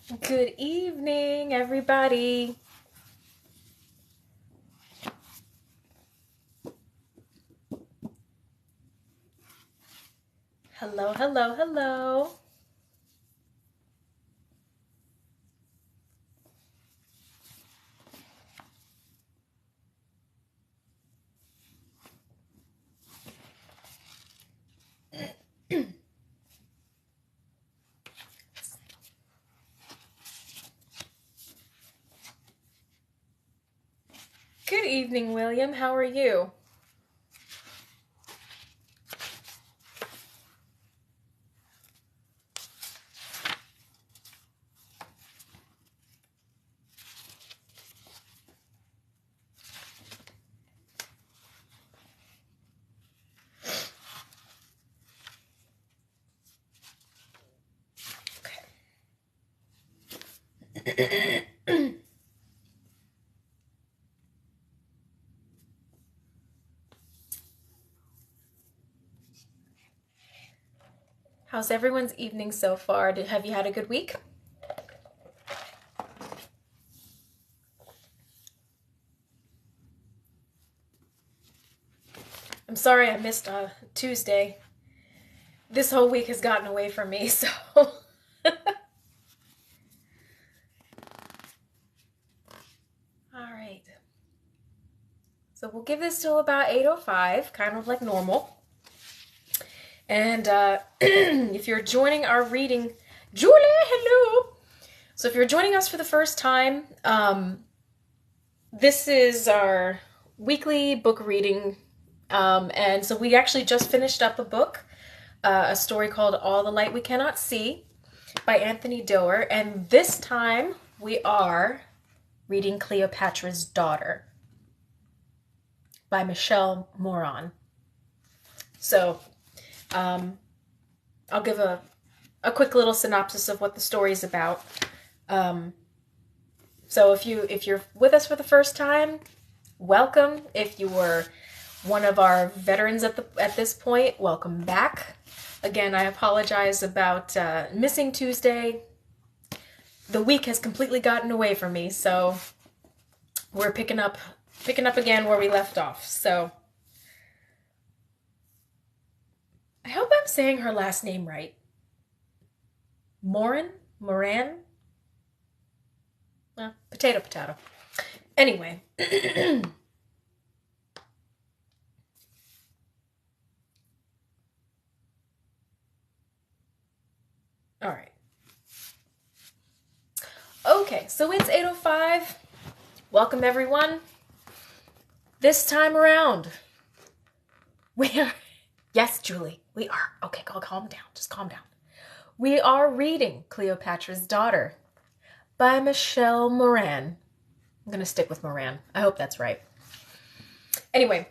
Good evening, everybody. Hello, hello, hello. Good evening, William. How are you? Okay. How's everyone's evening so far? Have you had a good week? I'm sorry I missed Tuesday. This whole week has gotten away from me, so. All right. So we'll give this till about 8:05, kind of like normal. And if you're joining our reading, Julie, hello. So if you're joining us for the first time, this is our weekly book reading. And so we actually just finished up a book, a story called All the Light We Cannot See by Anthony Doerr. And this time we are reading Cleopatra's Daughter by Michelle Moran. So I'll give a quick little synopsis of what the story is about. So if you're with us for the first time, welcome. If you were one of our veterans at this point, welcome back. Again, I apologize about missing Tuesday. The week has completely gotten away from me, so we're picking up again where we left off. So I hope I'm saying her last name right. Moran? Potato. Anyway. All right. Okay, so it's 8:05. Welcome, everyone. This time around, we are... Yes, Julie, we are. Okay, calm down. Just calm down. We are reading Cleopatra's Daughter by Michelle Moran. I'm going to stick with Moran. I hope that's right. Anyway,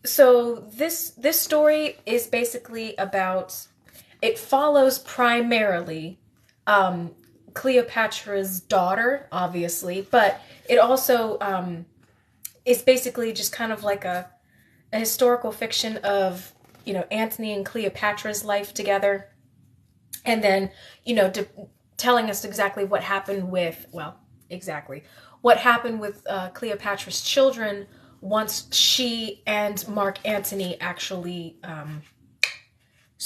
so this story is basically about... It follows primarily Cleopatra's daughter, obviously, but it also is basically just kind of like a historical fiction of, Antony and Cleopatra's life together. And then, telling us exactly what happened with, Cleopatra's children once she and Mark Antony actually,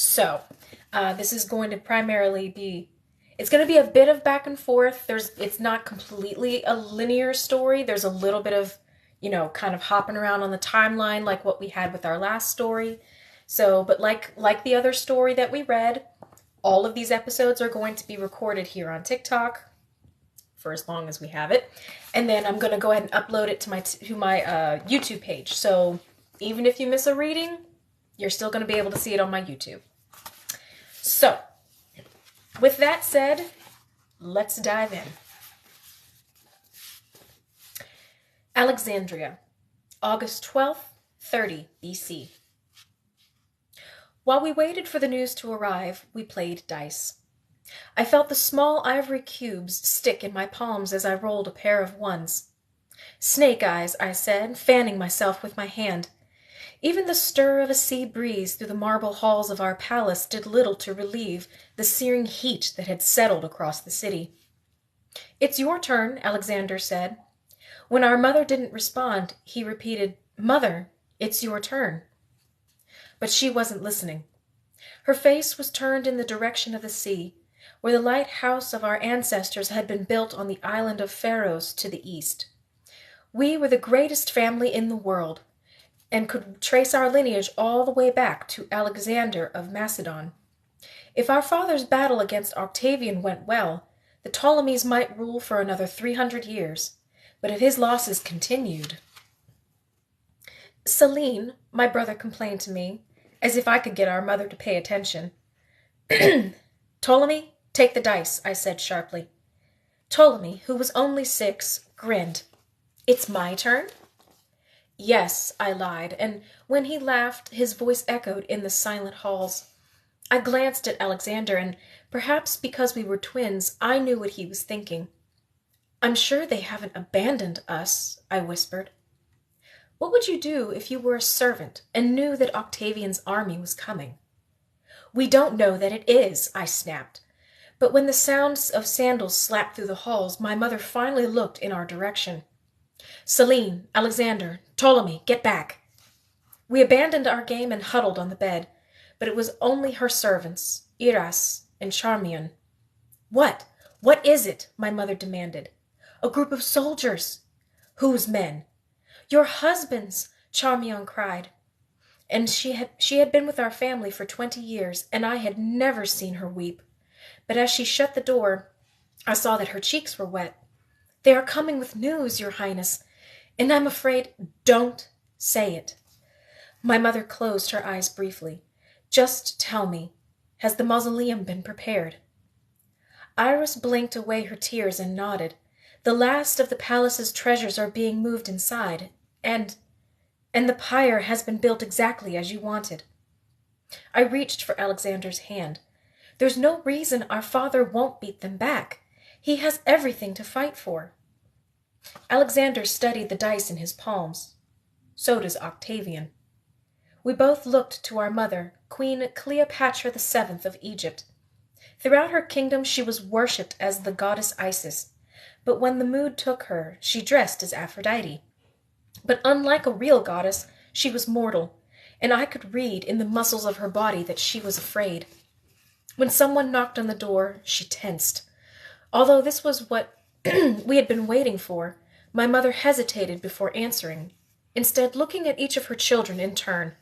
this is going to primarily be, it's going to be a bit of back and forth. It's not completely a linear story. There's a little bit of, kind of hopping around on the timeline like what we had with our last story. So, but like the other story that we read, all of these episodes are going to be recorded here on TikTok for as long as we have it. And then I'm going to go ahead and upload it to my YouTube page. So even if you miss a reading, you're still going to be able to see it on my YouTube. So, with that said, let's dive in. Alexandria, August 12th, 30 BC. While we waited for the news to arrive, we played dice. I felt the small ivory cubes stick in my palms as I rolled a pair of ones. Snake eyes, I said, fanning myself with my hand. Even the stir of a sea breeze through the marble halls of our palace did little to relieve the searing heat that had settled across the city. "It's your turn," Alexander said. When our mother didn't respond, he repeated, "Mother, it's your turn." But she wasn't listening. Her face was turned in the direction of the sea, where the lighthouse of our ancestors had been built on the island of Pharos to the east. We were the greatest family in the world, and could trace our lineage all the way back to Alexander of Macedon. If our father's battle against Octavian went well, the Ptolemies might rule for another 300 years, but if his losses continued... "Celine," my brother complained to me, as if I could get our mother to pay attention. "Ptolemy, take the dice," I said sharply. Ptolemy, who was only 6, grinned. "It's my turn?" "Yes," I lied, and when he laughed, his voice echoed in the silent halls. I glanced at Alexander, and perhaps because we were twins, I knew what he was thinking. "I'm sure they haven't abandoned us," I whispered. "What would you do if you were a servant and knew that Octavian's army was coming?" "We don't know that it is," I snapped. But when the sounds of sandals slapped through the halls, my mother finally looked in our direction. "Celine, Alexander, Ptolemy, get back." We abandoned our game and huddled on the bed, but it was only her servants, Iras and Charmian. What is it?" my mother demanded. "A group of soldiers." "Whose men?" "Your husband's," Charmian cried. And she had been with our family for 20 years, and I had never seen her weep. But as she shut the door, I saw that her cheeks were wet. "They are coming with news, Your Highness, and I'm afraid—" "Don't say it." My mother closed her eyes briefly. "Just tell me, has the mausoleum been prepared?" Iris blinked away her tears and nodded. "The last of the palace's treasures are being moved inside, and the pyre has been built exactly as you wanted." I reached for Alexander's hand. "There's no reason our father won't beat them back. He has everything to fight for." Alexander studied the dice in his palms. So does Octavian. We both looked to our mother, Queen Cleopatra VII of Egypt. Throughout her kingdom she was worshipped as the goddess Isis, but when the mood took her, she dressed as Aphrodite. But unlike a real goddess, she was mortal, and I could read in the muscles of her body that she was afraid. When someone knocked on the door, she tensed. Although this was what we had been waiting for, my mother hesitated before answering, instead looking at each of her children in turn.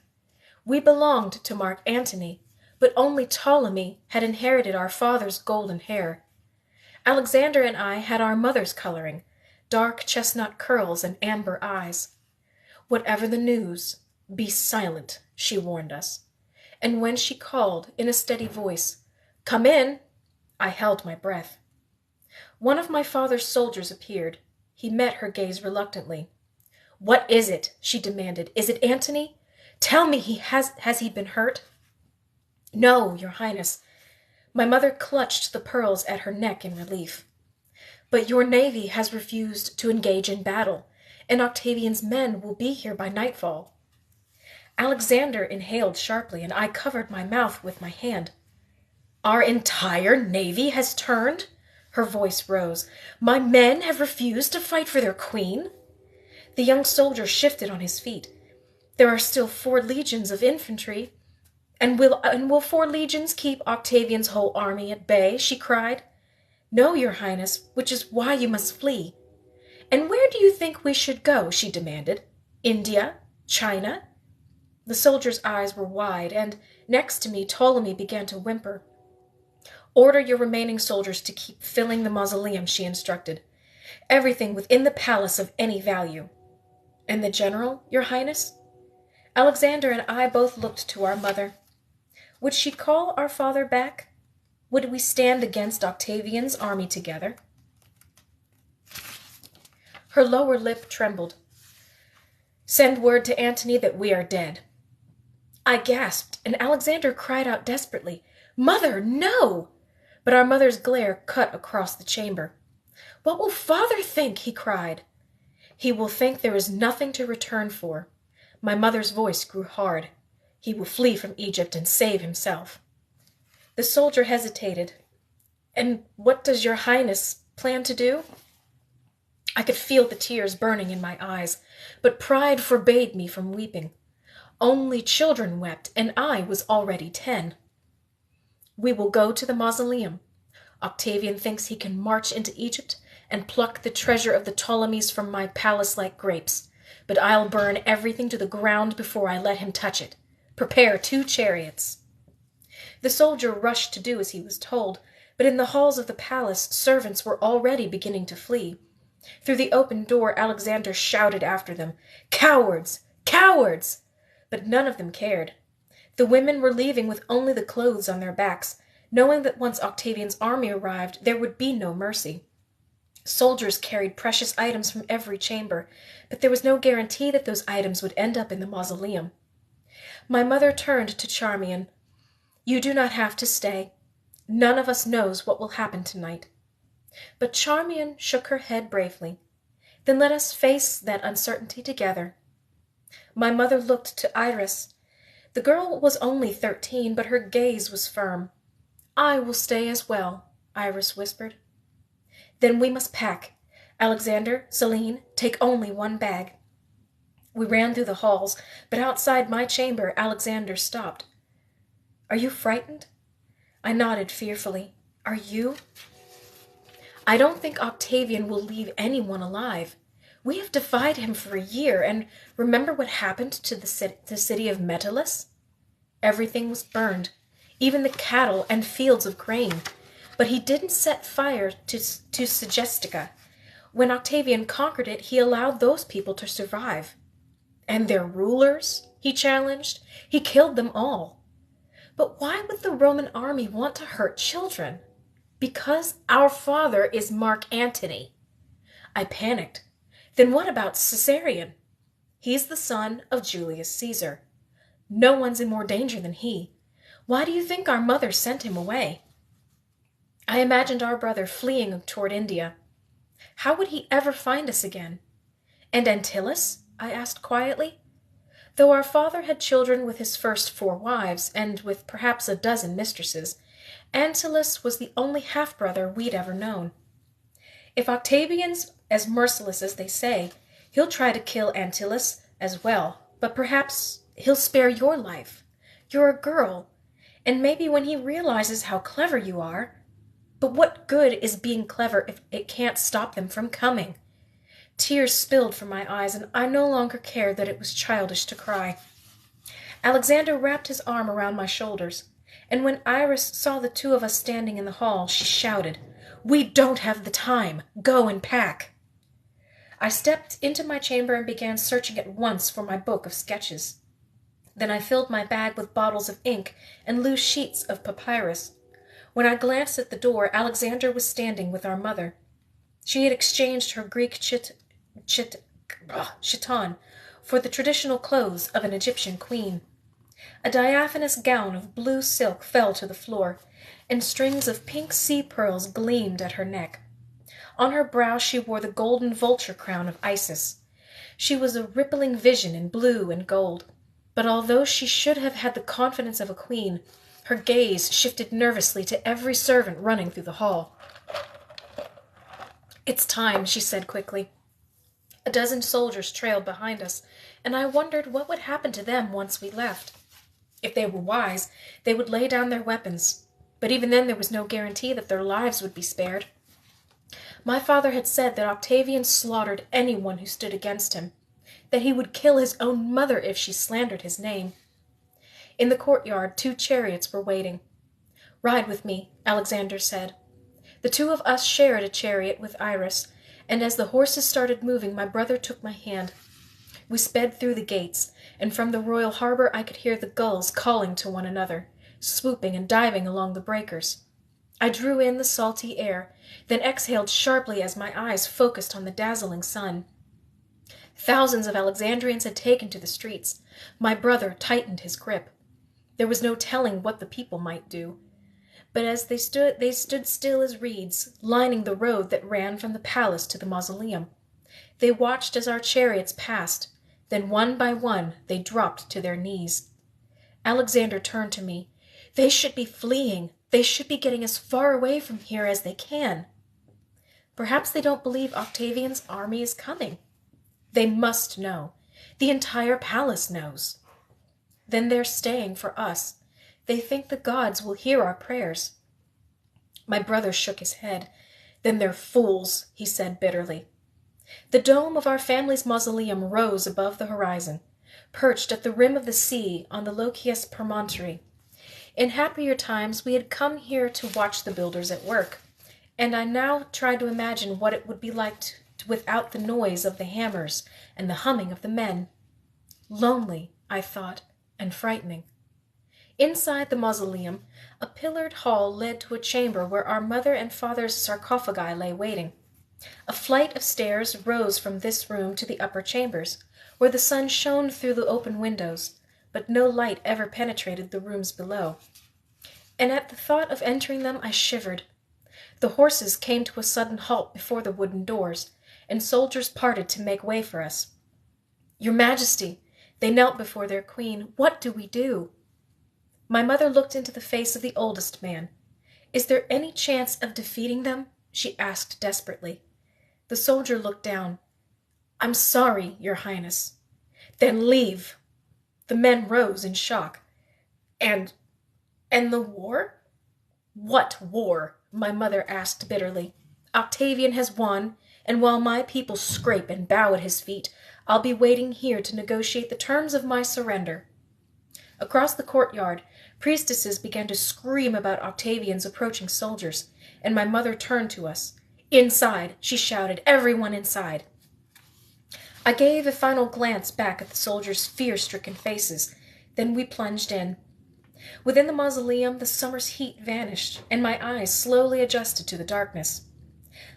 We belonged to Mark Antony, but only Ptolemy had inherited our father's golden hair. Alexander and I had our mother's coloring, dark chestnut curls and amber eyes. "Whatever the news, be silent," she warned us. And when she called, in a steady voice, "Come in," I held my breath. One of my father's soldiers appeared. He met her gaze reluctantly. "What is it?" she demanded. "Is it Antony? Tell me, has he been hurt?" "No, Your Highness." My mother clutched the pearls at her neck in relief. "But your navy has refused to engage in battle, and Octavian's men will be here by nightfall." Alexander inhaled sharply, and I covered my mouth with my hand. "Our entire navy has turned?" Her voice rose. "My men have refused to fight for their queen?" The young soldier shifted on his feet. "There are still 4 legions of infantry." And will 4 legions keep Octavian's whole army at bay?" she cried. "No, Your Highness, which is why you must flee." "And where do you think we should go?" she demanded. "India? China?" The soldier's eyes were wide, and next to me Ptolemy began to whimper. "Order your remaining soldiers to keep filling the mausoleum," she instructed. "Everything within the palace of any value." "And the general, Your Highness?" Alexander and I both looked to our mother. Would she call our father back? Would we stand against Octavian's army together? Her lower lip trembled. "Send word to Antony that we are dead." I gasped, and Alexander cried out desperately, "Mother, no!" But our mother's glare cut across the chamber. "What will father think?" he cried. "He will think there is nothing to return for." My mother's voice grew hard. He will flee from Egypt and save himself. The soldier hesitated. And what does your highness plan to do? I could feel the tears burning in my eyes, but pride forbade me from weeping. Only children wept, and I was already 10. We will go to the mausoleum. Octavian thinks he can march into Egypt and pluck the treasure of the Ptolemies from my palace like grapes, but I'll burn everything to the ground before I let him touch it. Prepare 2 chariots. The soldier rushed to do as he was told, but in the halls of the palace servants were already beginning to flee. Through the open door Alexander shouted after them, "Cowards! Cowards!" But none of them cared. The women were leaving with only the clothes on their backs, knowing that once Octavian's army arrived, there would be no mercy. Soldiers carried precious items from every chamber, but there was no guarantee that those items would end up in the mausoleum. My mother turned to Charmian. "You do not have to stay. None of us knows what will happen tonight." But Charmian shook her head bravely. "Then let us face that uncertainty together." My mother looked to Iris. The girl was only 13, but her gaze was firm. "I will stay as well," Iris whispered. "Then we must pack. Alexander, Celine, take only 1 bag." We ran through the halls, but outside my chamber Alexander stopped. "Are you frightened?" I nodded fearfully. "Are you?" "I don't think Octavian will leave anyone alive. We have defied him for a year, and remember what happened to the city of Metellus? Everything was burned, even the cattle and fields of grain. But he didn't set fire to Segestica. When Octavian conquered it, he allowed those people to survive. And their rulers, he challenged. He killed them all. But why would the Roman army want to hurt children? Because our father is Mark Antony. I panicked. Then what about Caesarion? He's the son of Julius Caesar. No one's in more danger than he. Why do you think our mother sent him away? I imagined our brother fleeing toward India. How would he ever find us again? And Antyllus? I asked quietly. Though our father had children with his first 4 wives, and with perhaps a dozen mistresses, Antyllus was the only half-brother we'd ever known. If Octavian's as merciless as they say, he'll try to kill Antyllus as well, but perhaps he'll spare your life. You're a girl, and maybe when he realizes how clever you are. But what good is being clever if it can't stop them from coming? Tears spilled from my eyes, and I no longer cared that it was childish to cry. Alexander wrapped his arm around my shoulders, and when Iris saw the 2 of us standing in the hall, she shouted, "We don't have the time. Go and pack." I stepped into my chamber and began searching at once for my book of sketches. Then I filled my bag with bottles of ink and loose sheets of papyrus. When I glanced at the door, Alexander was standing with our mother. She had exchanged her Greek chiton for the traditional clothes of an Egyptian queen. A diaphanous gown of blue silk fell to the floor, and strings of pink sea pearls gleamed at her neck. On her brow she wore the golden vulture crown of Isis. She was a rippling vision in blue and gold, but although she should have had the confidence of a queen, her gaze shifted nervously to every servant running through the hall. "It's time," she said quickly. A dozen soldiers trailed behind us, and I wondered what would happen to them once we left. If they were wise, they would lay down their weapons, but even then there was no guarantee that their lives would be spared. My father had said that Octavian slaughtered anyone who stood against him, that he would kill his own mother if she slandered his name. In the courtyard, 2 chariots were waiting. "Ride with me," Alexander said. The 2 of us shared a chariot with Iris, and as the horses started moving, my brother took my hand. We sped through the gates, and from the royal harbor I could hear the gulls calling to one another, swooping and diving along the breakers. I drew in the salty air, then exhaled sharply as my eyes focused on the dazzling sun. Thousands of Alexandrians had taken to the streets. My brother tightened his grip. There was no telling what the people might do. But as they stood still as reeds, lining the road that ran from the palace to the mausoleum. They watched as our chariots passed, Then one by one they dropped to their knees. Alexander turned to me. They should be fleeing. They should be getting as far away from here as they can. Perhaps they don't believe Octavian's army is coming. They must know. The entire palace knows. Then they're staying for us. They think the gods will hear our prayers. My brother shook his head. Then they're fools, he said bitterly. The dome of our family's mausoleum rose above the horizon, perched at the rim of the sea on the Lochias promontory. In happier times we had come here to watch the builders at work, and I now tried to imagine what it would be like without the noise of the hammers and the humming of the men. Lonely, I thought, and frightening. Inside the mausoleum, a pillared hall led to a chamber where our mother and father's sarcophagi lay waiting. A flight of stairs rose from this room to the upper chambers, where the sun shone through the open windows, but no light ever penetrated the rooms below. And at the thought of entering them I shivered. The horses came to a sudden halt before the wooden doors, and soldiers parted to make way for us. "Your Majesty," they knelt before their queen, "what do we do?" My mother looked into the face of the oldest man. "Is there any chance of defeating them?" she asked desperately. The soldier looked down. "I'm sorry, Your Highness." "Then leave." The men rose in shock. And the war?" "What war?" my mother asked bitterly. "Octavian has won, and while my people scrape and bow at his feet, I'll be waiting here to negotiate the terms of my surrender." Across the courtyard, priestesses began to scream about Octavian's approaching soldiers, and my mother turned to us. "Inside," she shouted, "everyone inside." I gave a final glance back at the soldiers' fear-stricken faces, then we plunged in. Within the mausoleum, the summer's heat vanished, and my eyes slowly adjusted to the darkness.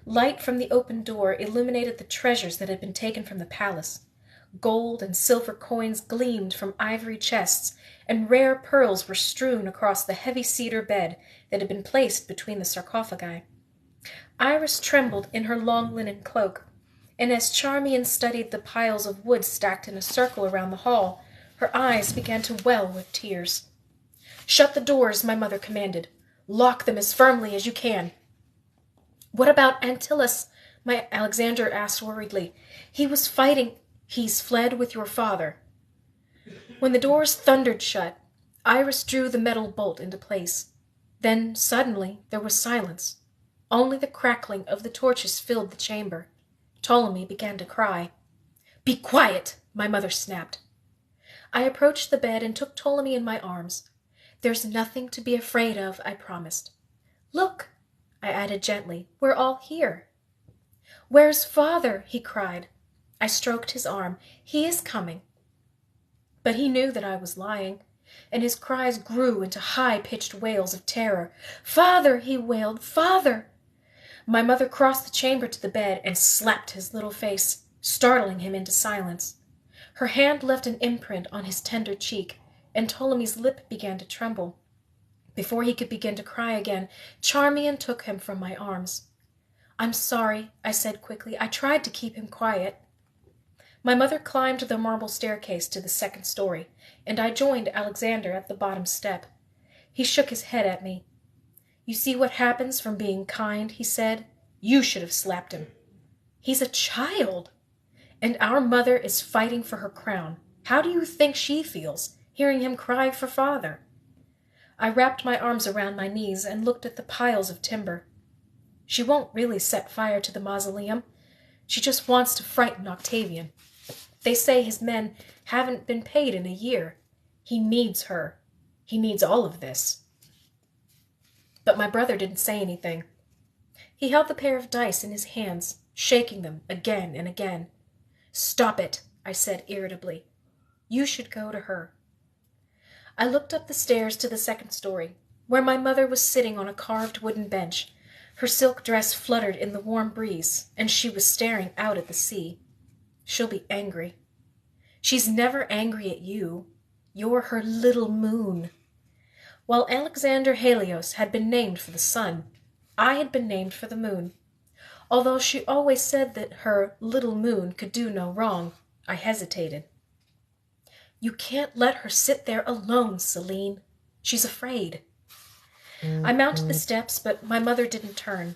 Light from the open door illuminated the treasures that had been taken from the palace. Gold and silver coins gleamed from ivory chests, and rare pearls were strewn across the heavy cedar bed that had been placed between the sarcophagi. Iris trembled in her long linen cloak, and as Charmian studied the piles of wood stacked in a circle around the hall, her eyes began to well with tears. "Shut the doors," my mother commanded. "Lock them as firmly as you can." "What about Antyllus?" my Alexander asked worriedly. "He was fighting." "He's fled with your father." When the doors thundered shut, Iris drew the metal bolt into place. Then, suddenly, there was silence. Only the crackling of the torches filled the chamber. Ptolemy began to cry. "Be quiet!" my mother snapped. I approached the bed and took Ptolemy in my arms. "There's nothing to be afraid of," I promised. "Look," I added gently, "we're all here." "Where's father?" he cried. I stroked his arm. "He is coming." But he knew that I was lying, and his cries grew into high-pitched wails of terror. "Father!" he wailed. "Father!" My mother crossed the chamber to the bed and slapped his little face, startling him into silence. Her hand left an imprint on his tender cheek, and Ptolemy's lip began to tremble. Before he could begin to cry again, Charmian took him from my arms. "I'm sorry," I said quickly. "I tried to keep him quiet." My mother climbed the marble staircase to the second story, and I joined Alexander at the bottom step. He shook his head at me. "You see what happens from being kind," he said. "You should have slapped him." "He's a child. And our mother is fighting for her crown. How do you think she feels, hearing him cry for father?" I wrapped my arms around my knees and looked at the piles of timber. "She won't really set fire to the mausoleum. She just wants to frighten Octavian. They say his men haven't been paid in a year. He needs her. He needs all of this." But my brother didn't say anything. He held the pair of dice in his hands, shaking them again and again. "Stop it," I said irritably. "You should go to her." I looked up the stairs to the second story, where my mother was sitting on a carved wooden bench. Her silk dress fluttered in the warm breeze, and she was staring out at the sea. "She'll be angry." "She's never angry at you. You're her little moon." While Alexander Helios had been named for the sun, I had been named for the moon. Although she always said that her little moon could do no wrong, I hesitated. You can't let her sit there alone, Celine. She's afraid. I mounted the steps, but my mother didn't turn.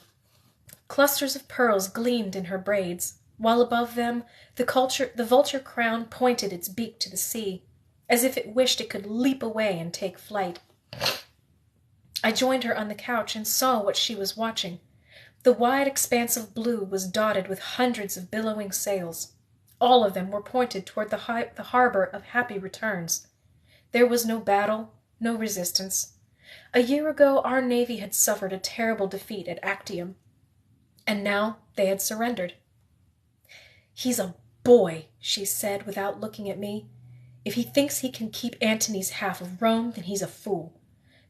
Clusters of pearls gleamed in her braids, while above them the vulture crown pointed its beak to the sea, as if it wished it could leap away and take flight. I joined her on the couch and saw what she was watching. The wide expanse of blue was dotted with hundreds of billowing sails. All of them were pointed toward the harbor of happy returns. There was no battle, no resistance. A year ago our navy had suffered a terrible defeat at Actium, and now they had surrendered. "He's a boy," she said without looking at me. "If he thinks he can keep Antony's half of Rome, then he's a fool.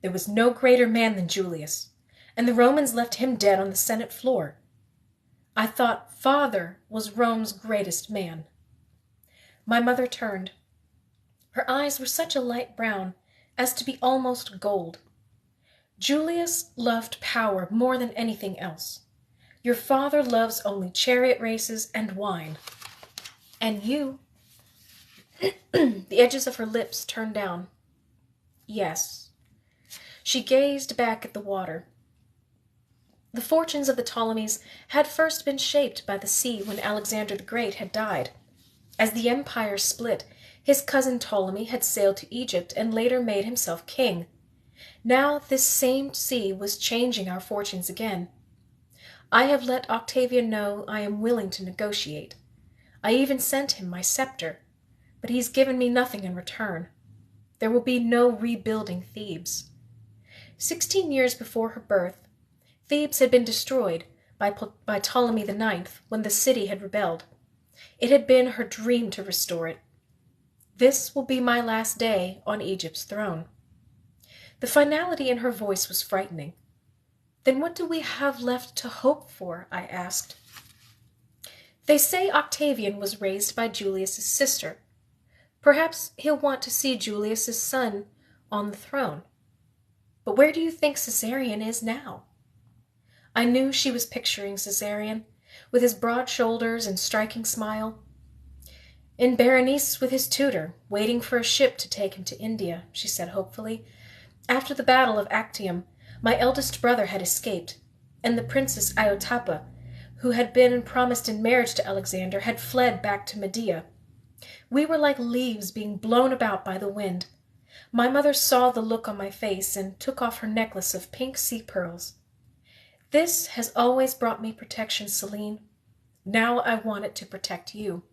There was no greater man than Julius, and the Romans left him dead on the Senate floor. I thought Father was Rome's greatest man." My mother turned. Her eyes were such a light brown as to be almost gold. "Julius loved power more than anything else. Your father loves only chariot races and wine. And you—" The edges of her lips turned down. "Yes." She gazed back at the water. The fortunes of the Ptolemies had first been shaped by the sea when Alexander the Great had died. As the empire split, his cousin Ptolemy had sailed to Egypt and later made himself king. Now this same sea was changing our fortunes again. I have let Octavian know I am willing to negotiate. I even sent him my scepter, but he's given me nothing in return. There will be no rebuilding Thebes. 16 years before her birth, Thebes had been destroyed by Ptolemy IX when the city had rebelled. It had been her dream to restore it. This will be my last day on Egypt's throne. The finality in her voice was frightening. "Then what do we have left to hope for?" I asked. "They say Octavian was raised by Julius's sister. Perhaps he'll want to see Julius's son on the throne. But where do you think Caesarion is now?" I knew she was picturing Caesarion, with his broad shoulders and striking smile. "In Berenice with his tutor, waiting for a ship to take him to India," she said hopefully. "After the battle of Actium, my eldest brother had escaped, and the Princess Iotapa, who had been promised in marriage to Alexander, had fled back to Medea. We were like leaves being blown about by the wind. My mother saw the look on my face and took off her necklace of pink sea pearls. This has always brought me protection, Celine. Now I want it to protect you."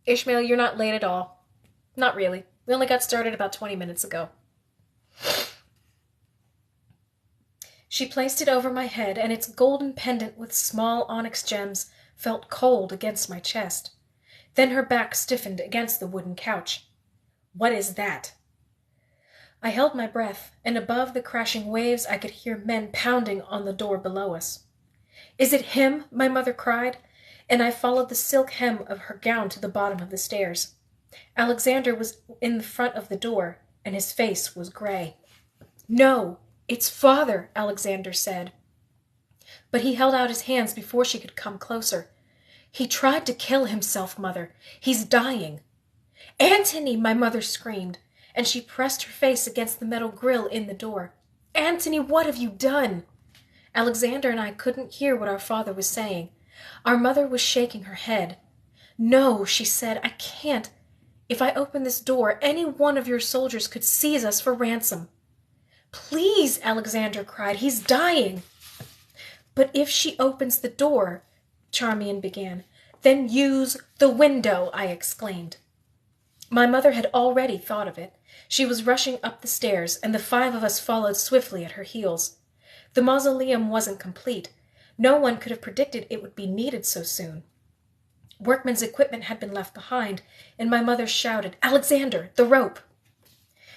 Ishmael, you're not late at all. Not really. We only got started about 20 minutes ago. She placed it over my head, and its golden pendant with small onyx gems felt cold against my chest. Then her back stiffened against the wooden couch. "What is that?" I held my breath, and above the crashing waves I could hear men pounding on the door below us. "Is it him?" my mother cried, and I followed the silk hem of her gown to the bottom of the stairs. Alexander was in the front of the door, and his face was gray. "No, it's Father," Alexander said. But he held out his hands before she could come closer. "He tried to kill himself, Mother. He's dying." "Antony!" my mother screamed, and she pressed her face against the metal grill in the door. "Antony, what have you done?" Alexander and I couldn't hear what our father was saying. Our mother was shaking her head. "No," she said, "I can't. If I open this door, any one of your soldiers could seize us for ransom." "Please," Alexander cried, "he's dying." "But if she opens the door," Charmian began. "Then use the window," I exclaimed. My mother had already thought of it. She was rushing up the stairs, and the 5 of us followed swiftly at her heels. The mausoleum wasn't complete. No one could have predicted it would be needed so soon. Workmen's equipment had been left behind, and my mother shouted, "Alexander, the rope!"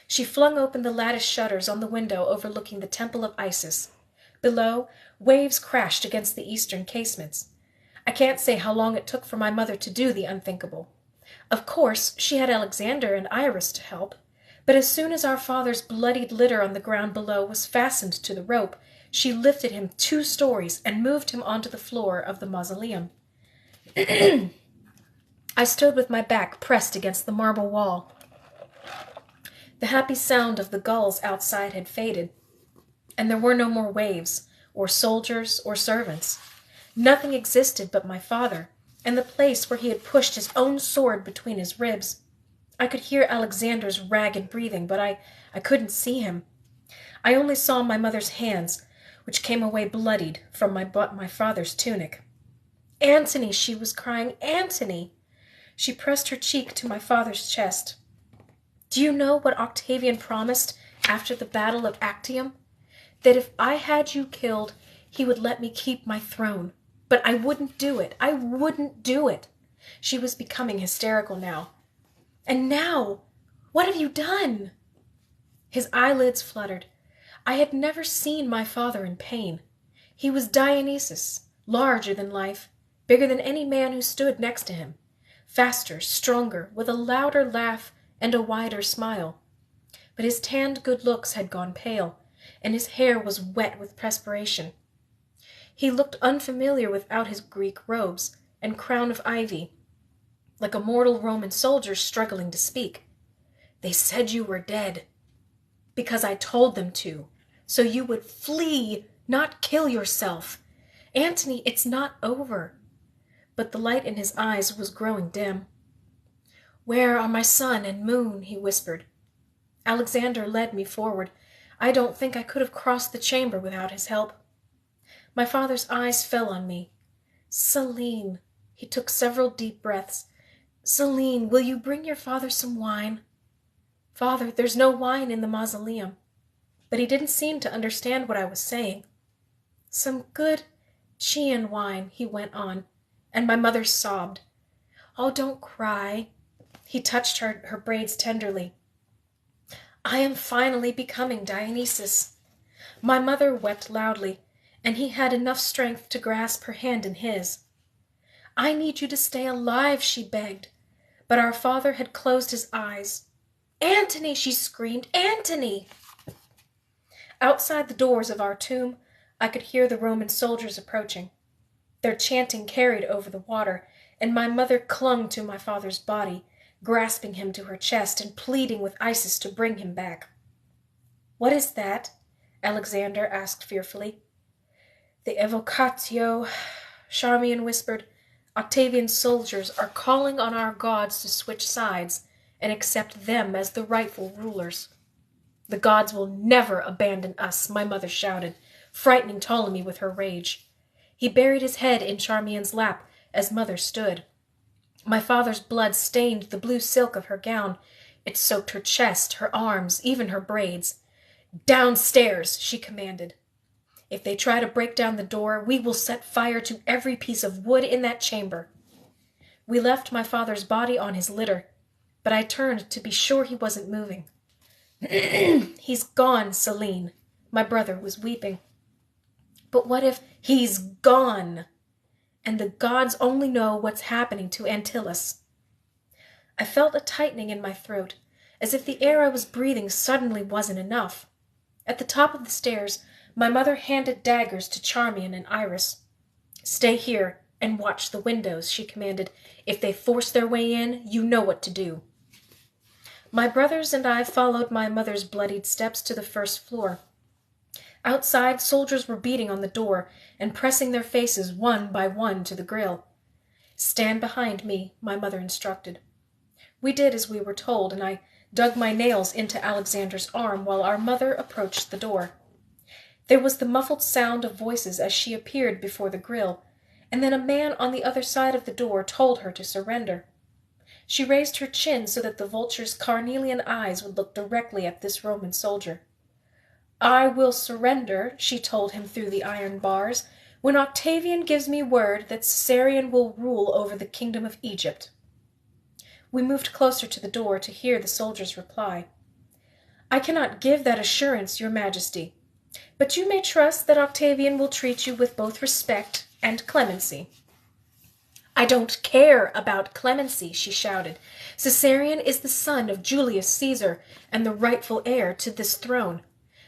She flung open the lattice shutters on the window overlooking the Temple of Isis. Below, waves crashed against the eastern casements. I can't say how long it took for my mother to do the unthinkable. Of course, she had Alexander and Iris to help, but as soon as our father's bloodied litter on the ground below was fastened to the rope, she lifted him 2 stories and moved him onto the floor of the mausoleum. I stood with my back pressed against the marble wall. The happy sound of the gulls outside had faded, and there were no more waves, or soldiers, or servants. Nothing existed but my father, and the place where he had pushed his own sword between his ribs. I could hear Alexander's ragged breathing, but I couldn't see him. I only saw my mother's hands, which came away bloodied from my father's tunic. "Antony," she was crying, "Antony!" She pressed her cheek to my father's chest. "Do you know what Octavian promised after the battle of Actium? That if I had you killed, he would let me keep my throne. But I wouldn't do it. I wouldn't do it." She was becoming hysterical now. "And now, what have you done?" His eyelids fluttered. I had never seen my father in pain. He was Dionysus, larger than life, bigger than any man who stood next to him, faster, stronger, with a louder laugh and a wider smile. But his tanned good looks had gone pale, and his hair was wet with perspiration. He looked unfamiliar without his Greek robes and crown of ivy, like a mortal Roman soldier struggling to speak. "They said you were dead, because I told them to, so you would flee, not kill yourself. Antony, it's not over." But the light in his eyes was growing dim. "Where are my sun and moon?" he whispered. Alexander led me forward. I don't think I could have crossed the chamber without his help. My father's eyes fell on me. "Selene," he took several deep breaths. "Selene, will you bring your father some wine?" "Father, there's no wine in the mausoleum." But he didn't seem to understand what I was saying. "Some good Chian wine," he went on, and my mother sobbed. "Oh, don't cry." He touched her braids tenderly. "I am finally becoming Dionysus." My mother wept loudly, and he had enough strength to grasp her hand in his. "I need you to stay alive," she begged, but our father had closed his eyes. "Antony!" she screamed. "Antony!" Outside the doors of our tomb, I could hear the Roman soldiers approaching. Their chanting carried over the water, and my mother clung to my father's body, grasping him to her chest and pleading with Isis to bring him back. "What is that?" Alexander asked fearfully. "The evocatio," Charmian whispered. "Octavian's soldiers are calling on our gods to switch sides and accept them as the rightful rulers." "The gods will never abandon us," my mother shouted, frightening Ptolemy with her rage. He buried his head in Charmian's lap as mother stood. My father's blood stained the blue silk of her gown. It soaked her chest, her arms, even her braids. "Downstairs," she commanded. "If they try to break down the door, we will set fire to every piece of wood in that chamber." We left my father's body on his litter, but I turned to be sure he wasn't moving. "He's gone, Selene." My brother was weeping. "But what if he's gone? And the gods only know what's happening to Antyllus." I felt a tightening in my throat, as if the air I was breathing suddenly wasn't enough. At the top of the stairs, my mother handed daggers to Charmian and Iris. "Stay here and watch the windows," she commanded. "If they force their way in, you know what to do." My brothers and I followed my mother's bloodied steps to the first floor. Outside, soldiers were beating on the door and pressing their faces one by one to the grille. "Stand behind me," my mother instructed. We did as we were told, and I dug my nails into Alexander's arm while our mother approached the door. There was the muffled sound of voices as she appeared before the grille, and then a man on the other side of the door told her to surrender. She raised her chin so that the vulture's carnelian eyes would look directly at this Roman soldier. "I will surrender," she told him through the iron bars, "when Octavian gives me word that Caesarion will rule over the kingdom of Egypt." We moved closer to the door to hear the soldier's reply. "I cannot give that assurance, Your Majesty, but you may trust that Octavian will treat you with both respect and clemency." "I don't care about clemency," she shouted. "Caesarion is the son of Julius Caesar and the rightful heir to this throne.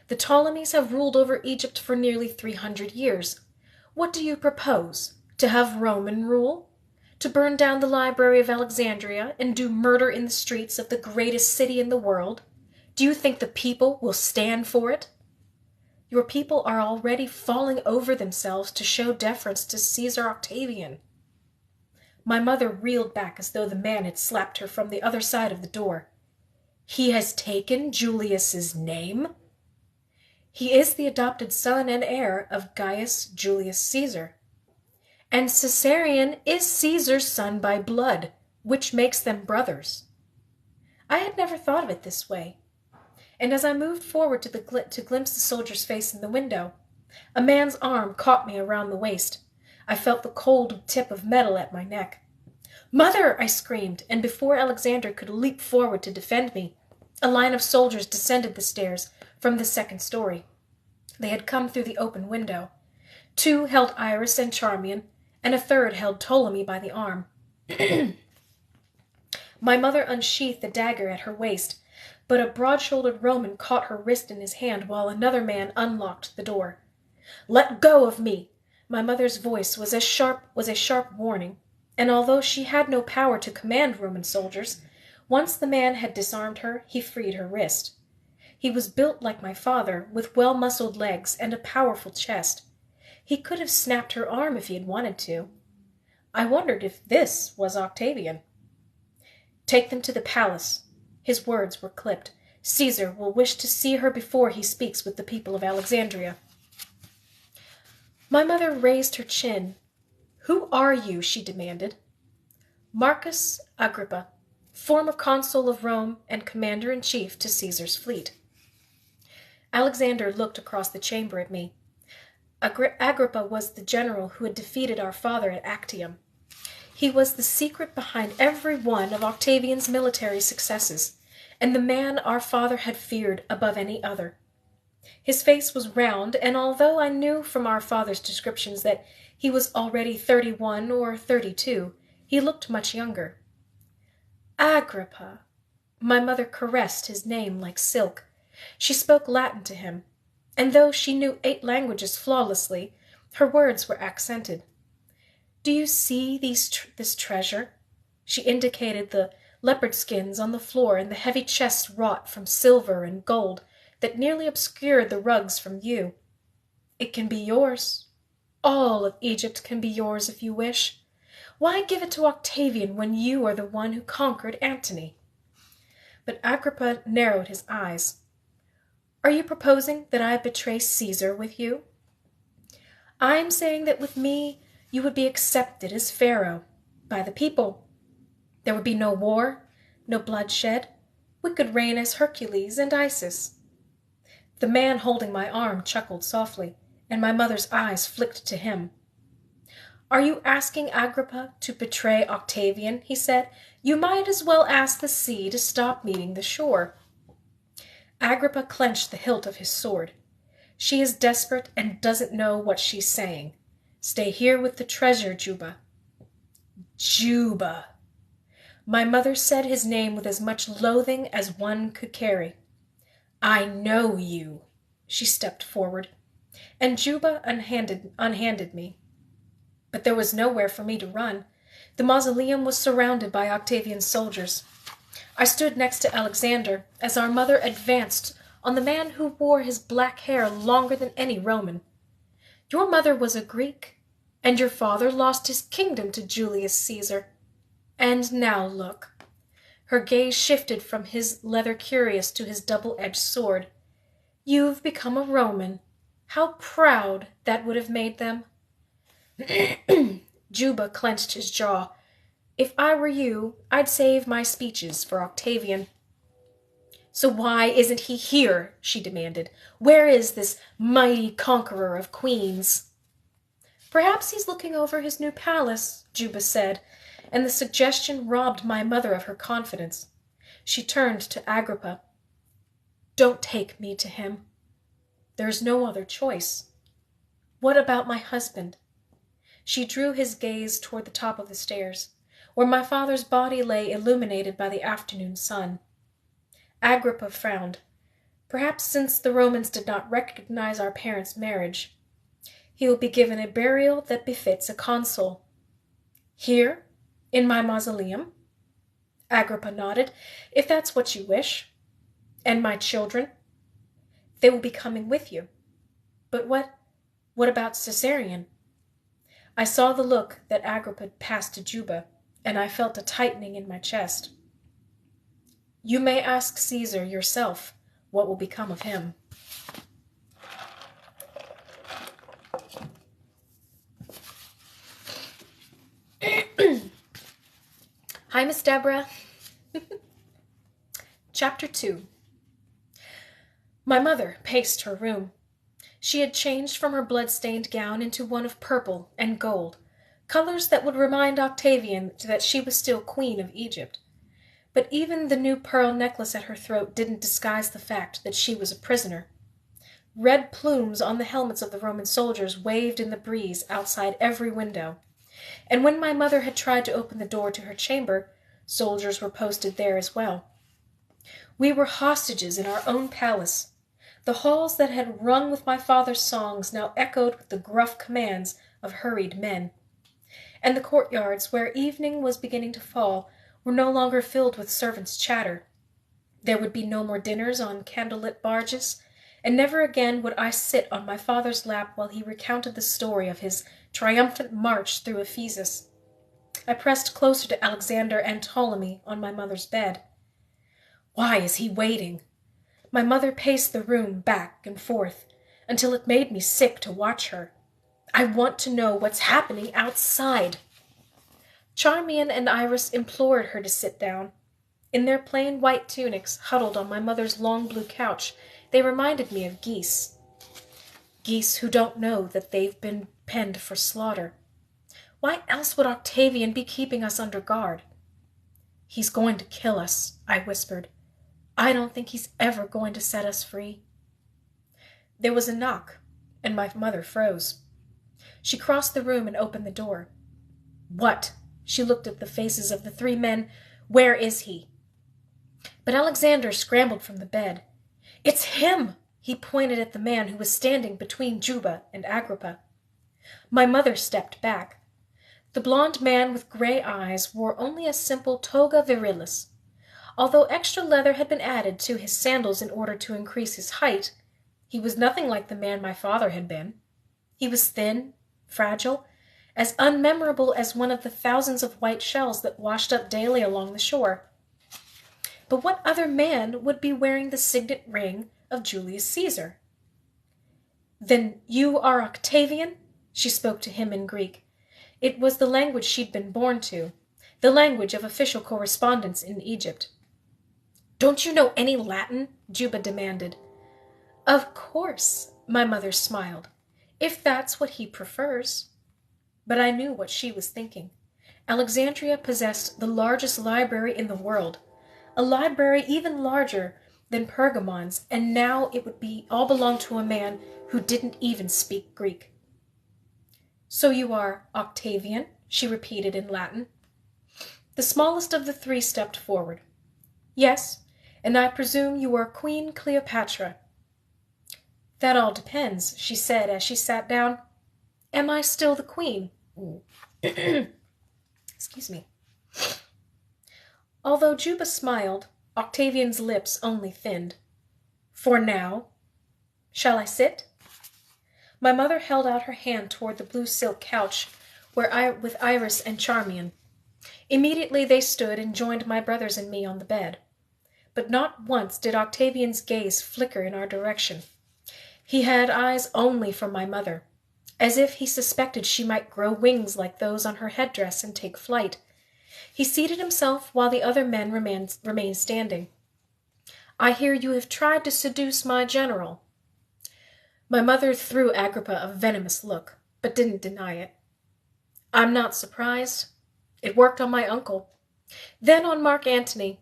The Ptolemies have ruled over Egypt for nearly 300 years. What do you propose? To have Roman rule? to burn down the Library of Alexandria and do murder in the streets of the greatest city in the world? Do you think the people will stand for it? Your people are already falling over themselves to show deference to Caesar Octavian." My mother reeled back as though the man had slapped her from the other side of the door. "He has taken Julius's name?" "He is the adopted son and heir of Gaius Julius Caesar. And Caesarion is Caesar's son by blood, which makes them brothers." I had never thought of it this way, and as I moved forward to glimpse the soldier's face in the window, a man's arm caught me around the waist. I felt the cold tip of metal at my neck. "Mother!" I screamed, and before Alexander could leap forward to defend me, a line of soldiers descended the stairs from the second story. They had come through the open window. 2 held Iris and Charmian, and a 3rd held Ptolemy by the arm. My mother unsheathed the dagger at her waist, but a broad-shouldered Roman caught her wrist in his hand while another man unlocked the door. "Let go of me!" My mother's voice was a sharp warning, and although she had no power to command Roman soldiers, once the man had disarmed her, he freed her wrist. He was built like my father, with well-muscled legs and a powerful chest. He could have snapped her arm if he had wanted to. I wondered if this was Octavian. "Take them to the palace." His words were clipped. "Caesar will wish to see her before he speaks with the people of Alexandria." My mother raised her chin. "Who are you?" she demanded. "Marcus Agrippa, former consul of Rome and commander-in-chief to Caesar's fleet." Alexander looked across the chamber at me. Agrippa was the general who had defeated our father at Actium. He was the secret behind every one of Octavian's military successes, and the man our father had feared above any other. His face was round, and although I knew from our father's descriptions that he was already 31 or 32, he looked much younger. "Agrippa." My mother caressed his name like silk. She spoke Latin to him, and though she knew 8 languages flawlessly, her words were accented. "Do you see this treasure?" She indicated the leopard skins on the floor and the heavy chests wrought from silver and gold that nearly obscured the rugs from view. "It can be yours. All of Egypt can be yours if you wish. Why give it to Octavian when you are the one who conquered Antony?" But Agrippa narrowed his eyes. "Are you proposing that I betray Caesar with you?" "I am saying that with me you would be accepted as Pharaoh by the people. There would be no war, no bloodshed. We could reign as Hercules and Isis." The man holding my arm chuckled softly, and my mother's eyes flicked to him. "Are you asking Agrippa to betray Octavian?" he said. "You might as well ask the sea to stop meeting the shore." Agrippa clenched the hilt of his sword. "She is desperate and doesn't know what she's saying. Stay here with the treasure, Juba." Juba. My mother said his name with as much loathing as one could carry. "I know you." She stepped forward, and Juba unhanded me. But there was nowhere for me to run. The mausoleum was surrounded by Octavian's soldiers. I stood next to Alexander as our mother advanced on the man who wore his black hair longer than any Roman. "Your mother was a Greek, and your father lost his kingdom to Julius Caesar. And now look." Her gaze shifted from his leather cuirass to his double-edged sword. "You've become a Roman. How proud that would have made them." Juba clenched his jaw. "If I were you, I'd save my speeches for Octavian." "So why isn't he here?" she demanded. "Where is this mighty conqueror of queens?" "Perhaps he's looking over his new palace," Juba said, and the suggestion robbed my mother of her confidence. She turned to Agrippa. "Don't take me to him. There's no other choice. What about my husband?" She drew his gaze toward the top of the stairs, where my father's body lay illuminated by the afternoon sun. Agrippa frowned. Perhaps since the Romans did not recognize our parents' marriage, he will be given a burial that befits a consul. "Here?" In my mausoleum? Agrippa nodded. If that's what you wish. And my children? They will be coming with you. But what about Caesarion? I saw the look that Agrippa passed to Juba, and I felt a tightening in my chest. You may ask Caesar yourself what will become of him. Hi, Miss Deborah. Chapter 2. My mother paced her room. She had changed from her blood-stained gown into one of purple and gold, colors that would remind Octavian that she was still Queen of Egypt. But even the new pearl necklace at her throat didn't disguise the fact that she was a prisoner. Red plumes on the helmets of the Roman soldiers waved in the breeze outside every window, and when my mother had tried to open the door to her chamber, soldiers were posted there as well. We were hostages in our own palace. The halls that had rung with my father's songs now echoed with the gruff commands of hurried men. And the courtyards, where evening was beginning to fall, were no longer filled with servants' chatter. There would be no more dinners on candlelit barges, and never again would I sit on my father's lap while he recounted the story of his triumphant march through Ephesus. I pressed closer to Alexander and Ptolemy on my mother's bed. Why is he waiting? My mother paced the room back and forth until it made me sick to watch her. I want to know what's happening outside. Charmian and Iris implored her to sit down. In their plain white tunics, huddled on my mother's long blue couch, they reminded me of geese. Geese who don't know that they've been penned for slaughter. Why else would Octavian be keeping us under guard? He's going to kill us, I whispered. I don't think he's ever going to set us free. There was a knock, and my mother froze. She crossed the room and opened the door. What? She looked at the faces of the three men. Where is he? But Alexander scrambled from the bed. It's him! He pointed at the man who was standing between Juba and Agrippa. My mother stepped back. The blond man with gray eyes wore only a simple toga virilis. Although extra leather had been added to his sandals in order to increase his height, he was nothing like the man my father had been. He was thin, fragile, as unmemorable as one of the thousands of white shells that washed up daily along the shore. But what other man would be wearing the signet ring of Julius Caesar? Then you are Octavian? She spoke to him in Greek. It was the language she'd been born to, the language of official correspondence in Egypt. Don't you know any Latin? Juba demanded. Of course, my mother smiled, if that's what he prefers. But I knew what she was thinking. Alexandria possessed the largest library in the world, a library even larger than Pergamon's, and now it would all belong to a man who didn't even speak Greek. So you are Octavian, she repeated in Latin. The smallest of the three stepped forward. Yes, and I presume you are Queen Cleopatra. That all depends, she said as she sat down. Am I still the queen? Excuse me. Although Juba smiled, Octavian's lips only thinned. For now. Shall I sit? My mother held out her hand toward the blue silk couch with Iris and Charmian. Immediately they stood and joined my brothers and me on the bed. But not once did Octavian's gaze flicker in our direction. He had eyes only for my mother, as if he suspected she might grow wings like those on her headdress and take flight. He seated himself while the other men remained standing. I hear you have tried to seduce my general. My mother threw Agrippa a venomous look, but didn't deny it. I'm not surprised. It worked on my uncle, then on Mark Antony.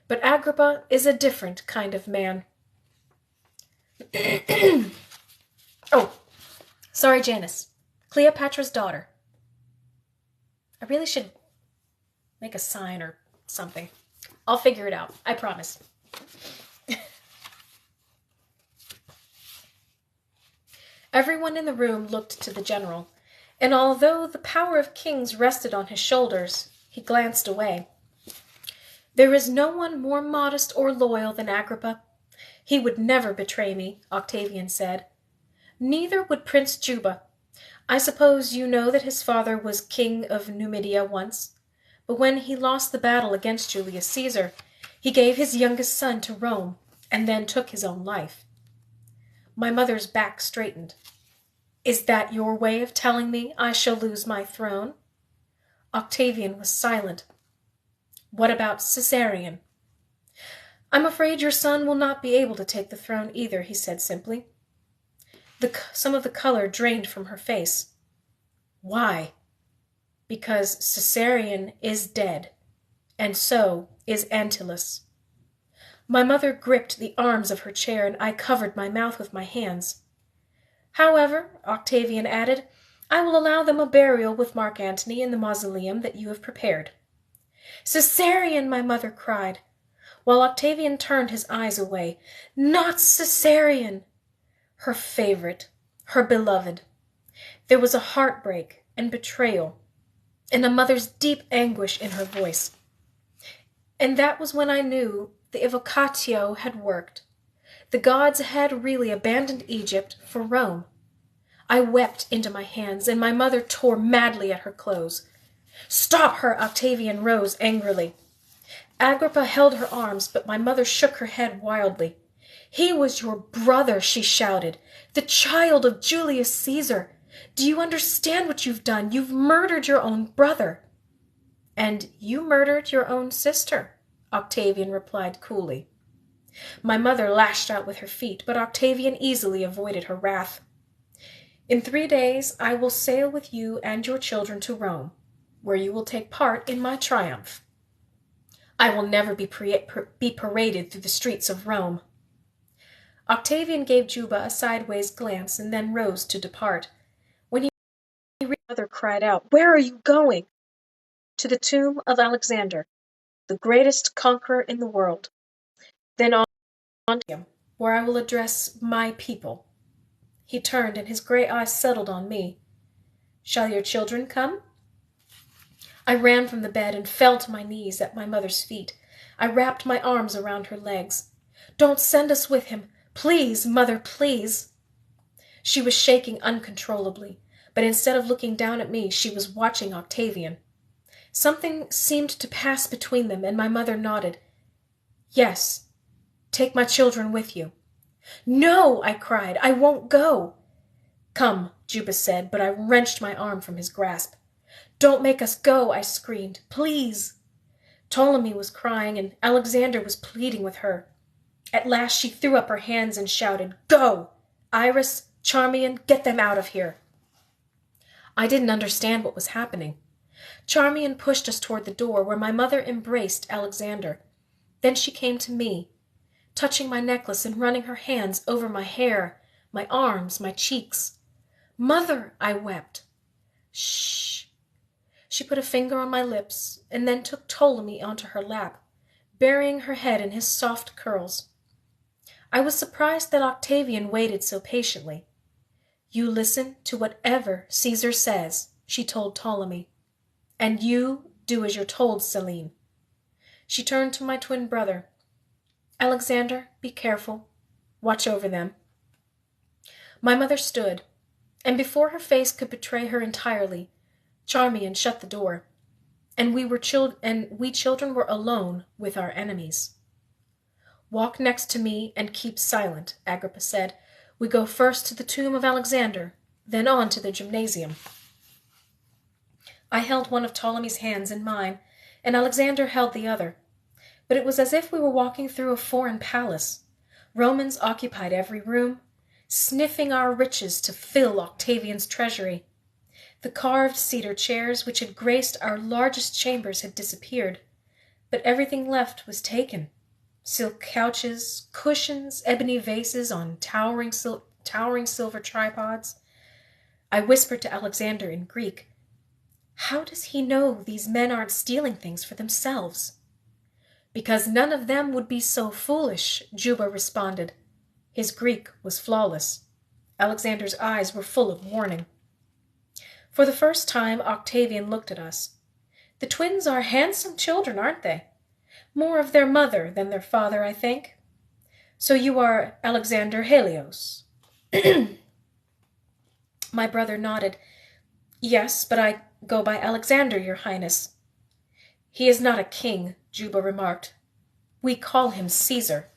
But Agrippa is a different kind of man. Oh, sorry, Janice. Cleopatra's daughter. I really should make a sign or something. I'll figure it out. I promise. Everyone in the room looked to the general, and although the power of kings rested on his shoulders, He glanced away. There is no one more modest or loyal than Agrippa. He would never betray me, Octavian said. Neither would Prince Juba. I suppose you know that his father was king of Numidia once, but when he lost the battle against Julius Caesar, he gave his youngest son to Rome and then took his own life. My mother's back straightened. Is that your way of telling me I shall lose my throne? Octavian was silent. What about Caesarion? I'm afraid your son will not be able to take the throne either, he said simply. Some of the color drained from her face. Why? Because Caesarion is dead, and so is Antyllus. My mother gripped the arms of her chair, and I covered my mouth with my hands. However, Octavian added, I will allow them a burial with Mark Antony in the mausoleum that you have prepared. Caesarion, my mother cried, while Octavian turned his eyes away. Not Caesarion! Her favorite, her beloved. There was a heartbreak and betrayal, and a mother's deep anguish in her voice. And that was when I knew the evocatio had worked. The gods had really abandoned Egypt for Rome. I wept into my hands, and my mother tore madly at her clothes. Stop her! Octavian rose angrily. Agrippa held her arms, but my mother shook her head wildly. He was your brother, she shouted, the child of Julius Caesar. Do you understand what you've done? You've murdered your own brother. And you murdered your own sister, Octavian replied coolly. My mother lashed out with her feet, but Octavian easily avoided her wrath. In 3 days I will sail with you and your children to Rome, where you will take part in my triumph. I will never be paraded through the streets of Rome. Octavian gave Juba a sideways glance and then rose to depart. When he reached, my mother cried out, Where are you going? To the tomb of Alexander, the greatest conqueror in the world. Then on to him, where I will address my people. He turned, and his gray eyes settled on me. Shall your children come? I ran from the bed and fell to my knees at my mother's feet. I wrapped my arms around her legs. Don't send us with him. Please, mother, please. She was shaking uncontrollably, but instead of looking down at me, she was watching Octavian. Something seemed to pass between them, and my mother nodded. Yes, take my children with you. No, I cried, I won't go. Come, Juba said, but I wrenched my arm from his grasp. Don't make us go, I screamed. Please. Ptolemy was crying, and Alexander was pleading with her. At last she threw up her hands and shouted, Go! Iris, Charmian, get them out of here. I didn't understand what was happening. Charmian pushed us toward the door, where my mother embraced Alexander. Then she came to me, touching my necklace and running her hands over my hair, my arms, my cheeks. Mother, I wept. Shh. She put a finger on my lips and then took Ptolemy onto her lap, burying her head in his soft curls. I was surprised that Octavian waited so patiently. You listen to whatever Caesar says, she told Ptolemy. And you do as you're told, Selene. She turned to my twin brother. Alexander, be careful. Watch over them. My mother stood, and before her face could betray her entirely, Charmian shut the door, and we children were alone with our enemies. Walk next to me and keep silent, Agrippa said. We go first to the tomb of Alexander, then on to the gymnasium. I held one of Ptolemy's hands in mine, and Alexander held the other. But it was as if we were walking through a foreign palace. Romans occupied every room, sniffing our riches to fill Octavian's treasury. The carved cedar chairs which had graced our largest chambers had disappeared, but everything left was taken. Silk couches, cushions, ebony vases on towering silver tripods. I whispered to Alexander in Greek, How does he know these men aren't stealing things for themselves? Because none of them would be so foolish, Juba responded. His Greek was flawless. Alexander's eyes were full of warning. For the first time, Octavian looked at us. The twins are handsome children, aren't they? More of their mother than their father, I think. So you are Alexander Helios? My brother nodded. Yes, but I go by Alexander, your highness. He is not a king, Juba remarked. We call him Caesar.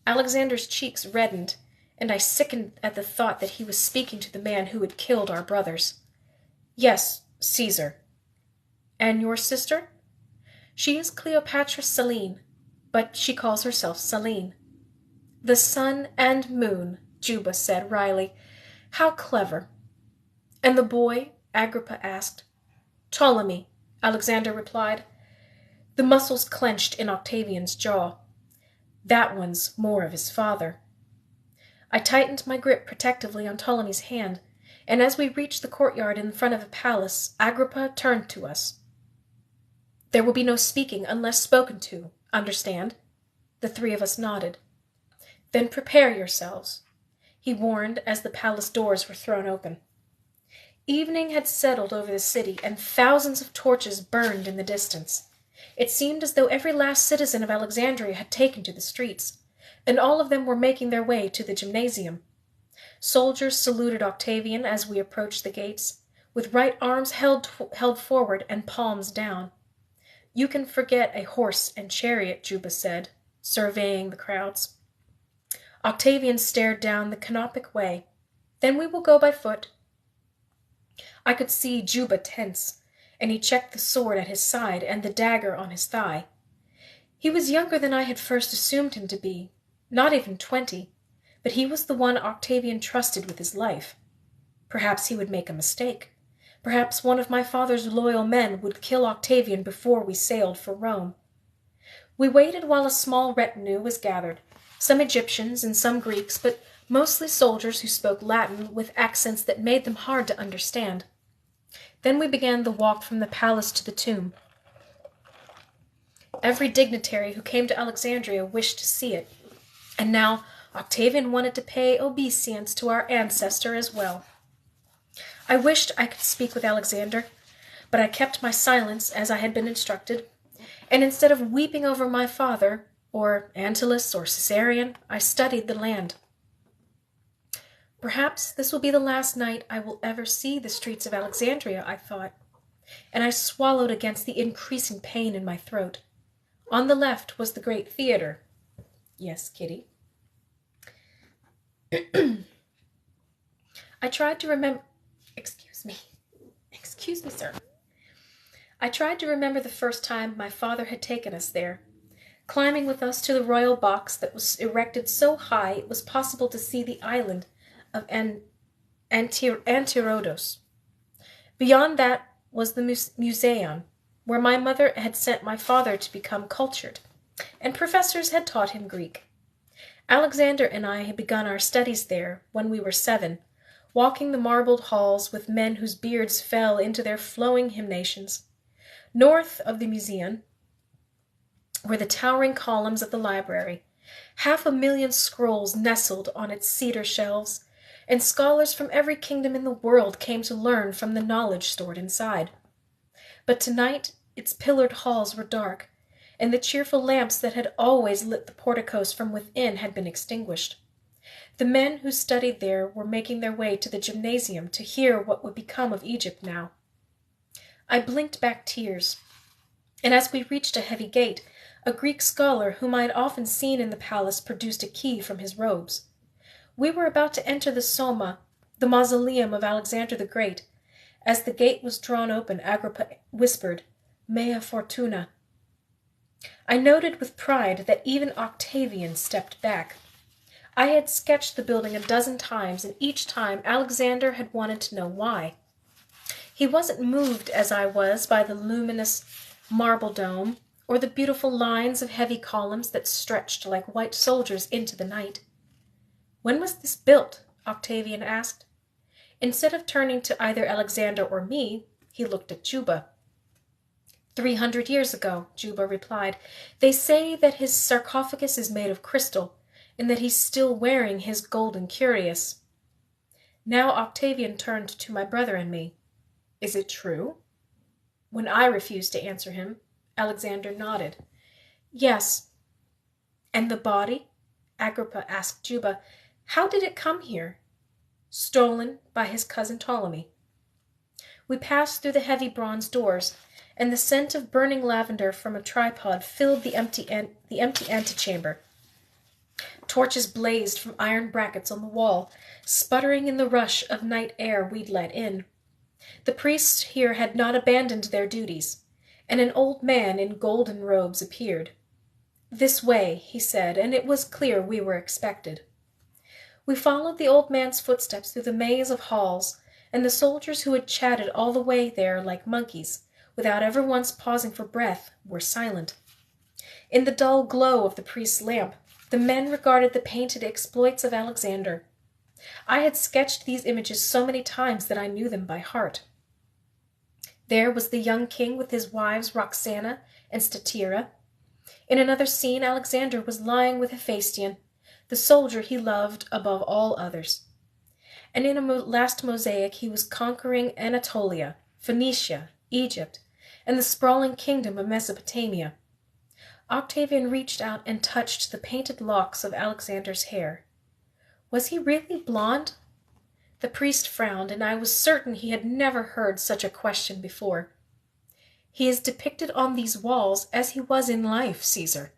Alexander's cheeks reddened, and I sickened at the thought that he was speaking to the man who had killed our brothers. Yes, Caesar. And your sister? She is Cleopatra Selene, but she calls herself Selene. The sun and moon, Juba said wryly. How clever. And the boy? Agrippa asked. Ptolemy, Alexander replied. The muscles clenched in Octavian's jaw. That one's more of his father. I tightened my grip protectively on Ptolemy's hand, and as we reached the courtyard in front of the palace, Agrippa turned to us. There will be no speaking unless spoken to, understand? The three of us nodded. Then prepare yourselves, he warned as the palace doors were thrown open. Evening had settled over the city, and thousands of torches burned in the distance. It seemed as though every last citizen of Alexandria had taken to the streets, and all of them were making their way to the gymnasium. Soldiers saluted Octavian as we approached the gates, with right arms held forward and palms down. You can forget a horse and chariot, Juba said, surveying the crowds. Octavian stared down the canopic way. Then we will go by foot. I could see Juba tense, and he checked the sword at his side and the dagger on his thigh. He was younger than I had first assumed him to be, not even 20, but he was the one Octavian trusted with his life. Perhaps he would make a mistake. Perhaps one of my father's loyal men would kill Octavian before we sailed for Rome. We waited while a small retinue was gathered, some Egyptians and some Greeks, but mostly soldiers who spoke Latin with accents that made them hard to understand. Then we began the walk from the palace to the tomb. Every dignitary who came to Alexandria wished to see it, and now Octavian wanted to pay obeisance to our ancestor as well. I wished I could speak with Alexander, but I kept my silence as I had been instructed, and instead of weeping over my father, or Antyllus or Caesarion, I studied the land. Perhaps this will be the last night I will ever see the streets of Alexandria, I thought, and I swallowed against the increasing pain in my throat. On the left was the great theater. Yes, Kitty. I tried to remember... Excuse me, sir. I tried to remember the first time my father had taken us there, climbing with us to the royal box that was erected so high it was possible to see the island of Antirodos. Beyond that was the Museum, where my mother had sent my father to become cultured, and professors had taught him Greek. Alexander and I had begun our studies there when we were 7, walking the marbled halls with men whose beards fell into their flowing hymnations. North of the museum were the towering columns of the library, 500,000 scrolls nestled on its cedar shelves, and scholars from every kingdom in the world came to learn from the knowledge stored inside. But tonight its pillared halls were dark, and the cheerful lamps that had always lit the porticos from within had been extinguished. The men who studied there were making their way to the gymnasium to hear what would become of Egypt now. I blinked back tears, and as we reached a heavy gate, a Greek scholar whom I had often seen in the palace produced a key from his robes. We were about to enter the Soma, the mausoleum of Alexander the Great. As the gate was drawn open, Agrippa whispered, Mea Fortuna. I noted with pride that even Octavian stepped back. I had sketched the building a dozen times, and each time Alexander had wanted to know why. He wasn't moved as I was by the luminous marble dome or the beautiful lines of heavy columns that stretched like white soldiers into the night. When was this built? Octavian asked. Instead of turning to either Alexander or me, he looked at Juba. 300 years ago, Juba replied. They say that his sarcophagus is made of crystal, and that he's still wearing his golden cuirass. Now Octavian turned to my brother and me. Is it true? When I refused to answer him, Alexander nodded. Yes. And the body? Agrippa asked Juba. How did it come here? Stolen by his cousin Ptolemy. We passed through the heavy bronze doors, and the scent of burning lavender from a tripod filled the empty antechamber. Torches blazed from iron brackets on the wall, sputtering in the rush of night air we'd let in. The priests here had not abandoned their duties, and an old man in golden robes appeared. This way, he said, and it was clear we were expected. We followed the old man's footsteps through the maze of halls, and the soldiers who had chatted all the way there like monkeys, without ever once pausing for breath, were silent. In the dull glow of the priest's lamp, the men regarded the painted exploits of Alexander. I had sketched these images so many times that I knew them by heart. There was the young king with his wives Roxana and Statira. In another scene, Alexander was lying with Hephaestion, the soldier he loved above all others. And in a last mosaic he was conquering Anatolia, Phoenicia, Egypt, and the sprawling kingdom of Mesopotamia. Octavian reached out and touched the painted locks of Alexander's hair. Was he really blond? The priest frowned, and I was certain he had never heard such a question before. He is depicted on these walls as he was in life, Caesar.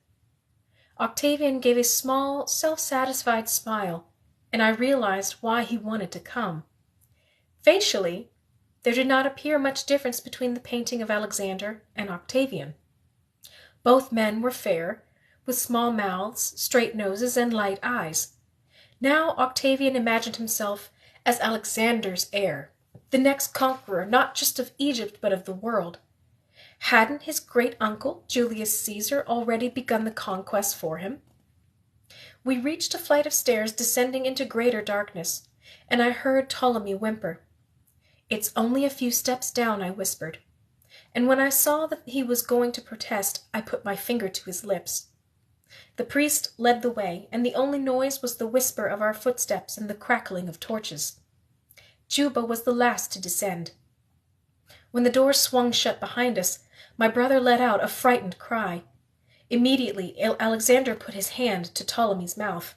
Octavian gave a small, self-satisfied smile, and I realized why he wanted to come. Facially, there did not appear much difference between the painting of Alexander and Octavian. Both men were fair, with small mouths, straight noses, and light eyes. Now Octavian imagined himself as Alexander's heir, the next conqueror not just of Egypt but of the world. Hadn't his great-uncle, Julius Caesar, already begun the conquest for him? We reached a flight of stairs descending into greater darkness, and I heard Ptolemy whimper. "It's only a few steps down," I whispered. And when I saw that he was going to protest, I put my finger to his lips. The priest led the way, and the only noise was the whisper of our footsteps and the crackling of torches. Juba was the last to descend. When the door swung shut behind us, my brother let out a frightened cry. Immediately, Alexander put his hand to Ptolemy's mouth.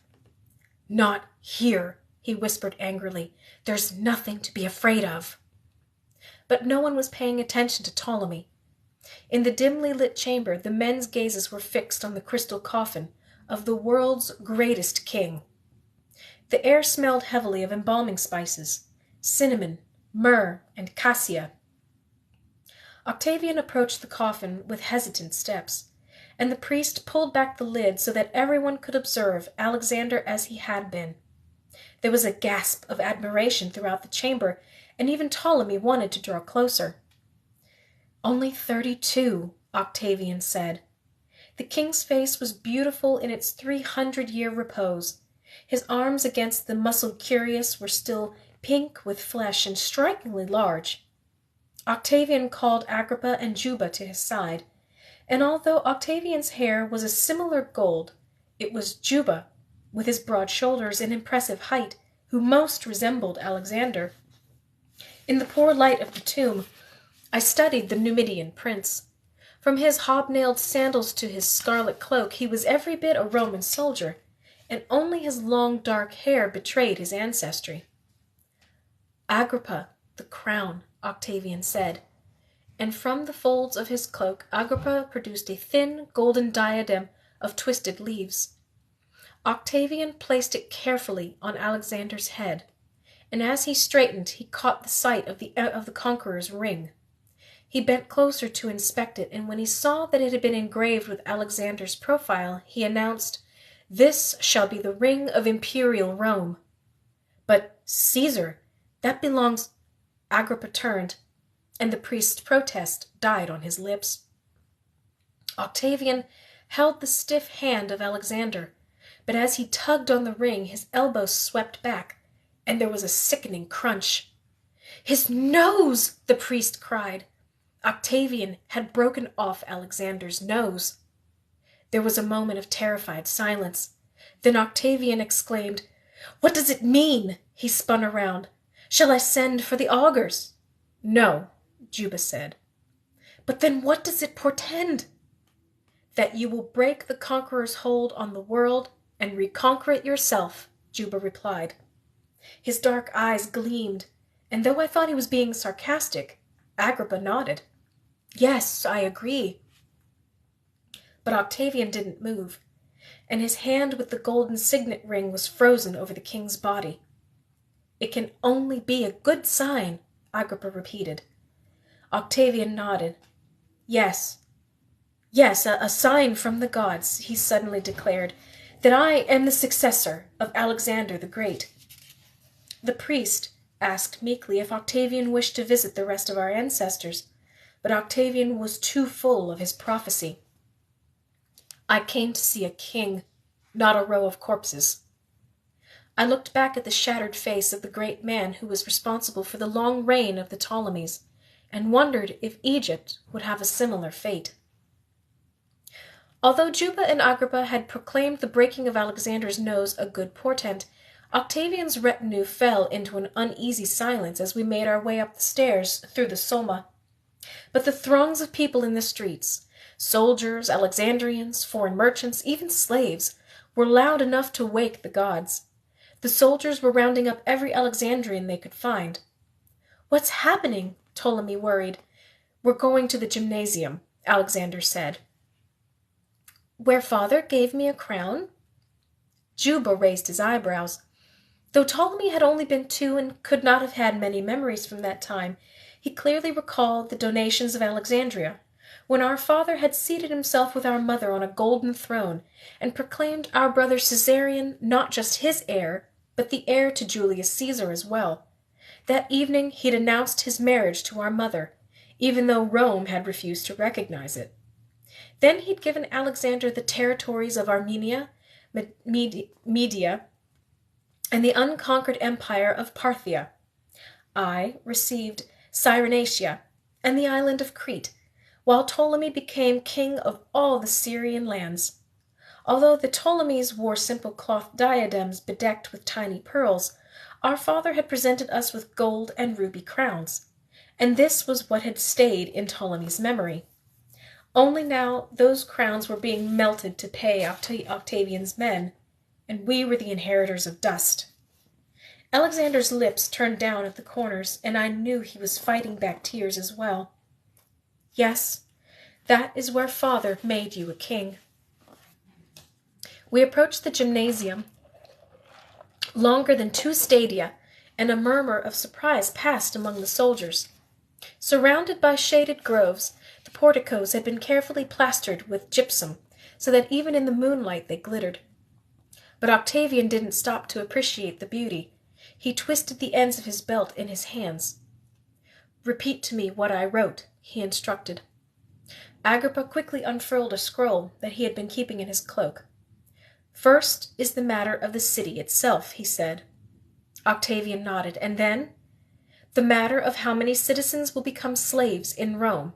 "Not here," he whispered angrily. "There's nothing to be afraid of." But no one was paying attention to Ptolemy. In the dimly lit chamber, the men's gazes were fixed on the crystal coffin of the world's greatest king. The air smelled heavily of embalming spices, cinnamon, myrrh, and cassia. Octavian approached the coffin with hesitant steps, and the priest pulled back the lid so that everyone could observe Alexander as he had been. There was a gasp of admiration throughout the chamber, and even Ptolemy wanted to draw closer. "Only 32, Octavian said. The king's face was beautiful in its 300-year repose. His arms against the muscled cuirass were still pink with flesh and strikingly large. Octavian called Agrippa and Juba to his side, and although Octavian's hair was a similar gold, it was Juba, with his broad shoulders and impressive height, who most resembled Alexander. In the poor light of the tomb, I studied the Numidian prince. From his hobnailed sandals to his scarlet cloak, he was every bit a Roman soldier, and only his long dark hair betrayed his ancestry. "Agrippa, the crown," Octavian said, and from the folds of his cloak Agrippa produced a thin golden diadem of twisted leaves. Octavian placed it carefully on Alexander's head, and as he straightened he caught the sight of the conqueror's ring. He bent closer to inspect it, and when he saw that it had been engraved with Alexander's profile, he announced, "This shall be the ring of imperial Rome." "But, Caesar, that belongs—" Agrippa turned, and the priest's protest died on his lips. Octavian held the stiff hand of Alexander, but as he tugged on the ring, his elbow swept back, and there was a sickening crunch. "His nose!" the priest cried. Octavian had broken off Alexander's nose. There was a moment of terrified silence. Then Octavian exclaimed, "What does it mean?" He spun around. "Shall I send for the augurs?" "No," Juba said. But then what does it portend? That you will break the conqueror's hold on the world and reconquer it yourself, Juba replied. His dark eyes gleamed, and though I thought he was being sarcastic, Agrippa nodded. Yes, I agree. But Octavian didn't move, and his hand with the golden signet ring was frozen over the king's body. It can only be a good sign, Agrippa repeated. Octavian nodded. Yes, a sign from the gods, he suddenly declared, that I am the successor of Alexander the Great. The priest asked meekly if Octavian wished to visit the rest of our ancestors, but Octavian was too full of his prophecy. I came to see a king, not a row of corpses. I looked back at the shattered face of the great man who was responsible for the long reign of the Ptolemies, and wondered if Egypt would have a similar fate. Although Juba and Agrippa had proclaimed the breaking of Alexander's nose a good portent, Octavian's retinue fell into an uneasy silence as we made our way up the stairs through the Soma. But the throngs of people in the streets, soldiers, Alexandrians, foreign merchants, even slaves, were loud enough to wake the gods. The soldiers were rounding up every Alexandrian they could find. What's happening? Ptolemy worried. We're going to the gymnasium, Alexander said. Where father gave me a crown? Juba raised his eyebrows. Though Ptolemy had only been 2 and could not have had many memories from that time, he clearly recalled the donations of Alexandria, when our father had seated himself with our mother on a golden throne, and proclaimed our brother Caesarion not just his heir, but the heir to Julius Caesar as well. That evening he'd announced his marriage to our mother, even though Rome had refused to recognize it. Then he'd given Alexander the territories of Armenia, Media, and the unconquered empire of Parthia. I received Cyrenaica and the island of Crete, while Ptolemy became king of all the Syrian lands. Although the Ptolemies wore simple cloth diadems bedecked with tiny pearls, our father had presented us with gold and ruby crowns, and this was what had stayed in Ptolemy's memory. Only now those crowns were being melted to pay Octavian's men, and we were the inheritors of dust. Alexander's lips turned down at the corners, and I knew he was fighting back tears as well. Yes, that is where father made you a king. We approached the gymnasium, longer than 2 stadia, and a murmur of surprise passed among the soldiers. Surrounded by shaded groves, the porticos had been carefully plastered with gypsum, so that even in the moonlight they glittered. But Octavian didn't stop to appreciate the beauty. He twisted the ends of his belt in his hands. Repeat to me what I wrote, he instructed. Agrippa quickly unfurled a scroll that he had been keeping in his cloak. First is the matter of the city itself, he said. Octavian nodded, and then, the matter of how many citizens will become slaves in Rome.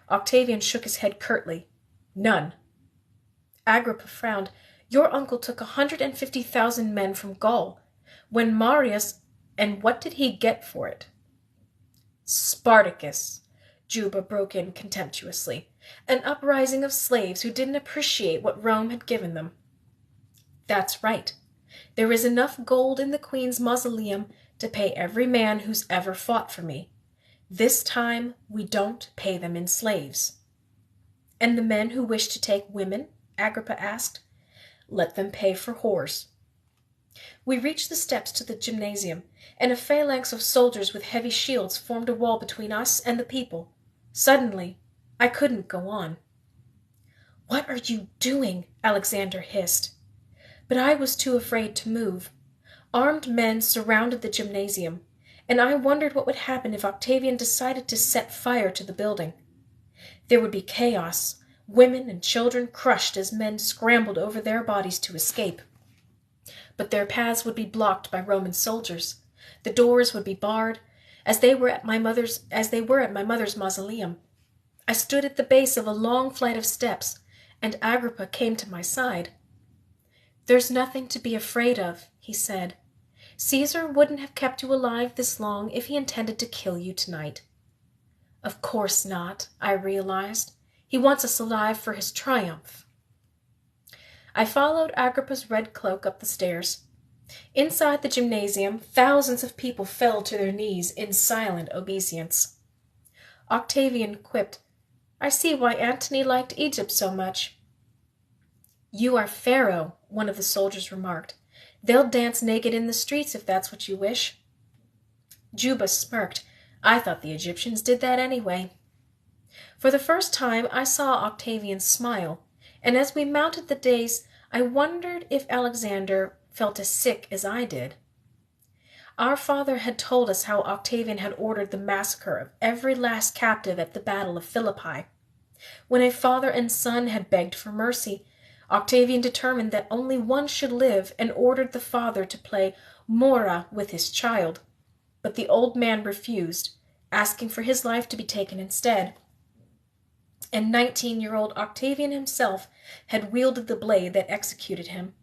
Octavian shook his head curtly. None. Agrippa frowned. Your uncle took 150,000 men from Gaul, when Marius, and what did he get for it? Spartacus, Juba broke in contemptuously, an uprising of slaves who didn't appreciate what Rome had given them. That's right. There is enough gold in the Queen's mausoleum to pay every man who's ever fought for me. This time we don't pay them in slaves. And the men who wish to take women? Agrippa asked. Let them pay for whores. We reached the steps to the gymnasium, and a phalanx of soldiers with heavy shields formed a wall between us and the people. Suddenly, I couldn't go on. What are you doing? Alexander hissed. But I was too afraid to move. Armed men surrounded the gymnasium, and I wondered what would happen if Octavian decided to set fire to the building. There would be chaos, women and children crushed as men scrambled over their bodies to escape. But their paths would be blocked by Roman soldiers. The doors would be barred, as they were at my mother's mausoleum. I stood at the base of a long flight of steps, and Agrippa came to my side. There's nothing to be afraid of, he said. Caesar wouldn't have kept you alive this long if he intended to kill you tonight. Of course not, I realized. He wants us alive for his triumph. I followed Agrippa's red cloak up the stairs. Inside the gymnasium, thousands of people fell to their knees in silent obeisance. Octavian quipped, "I see why Antony liked Egypt so much." "You are Pharaoh," one of the soldiers remarked. "They'll dance naked in the streets if that's what you wish." Juba smirked. "I thought the Egyptians did that anyway." For the first time I saw Octavian smile, and as we mounted the dais, I wondered if Alexander felt as sick as I did. Our father had told us how Octavian had ordered the massacre of every last captive at the Battle of Philippi. When a father and son had begged for mercy, Octavian determined that only one should live and ordered the father to play mora with his child. But the old man refused, asking for his life to be taken instead. And 19-year-old Octavian himself had wielded the blade that executed him.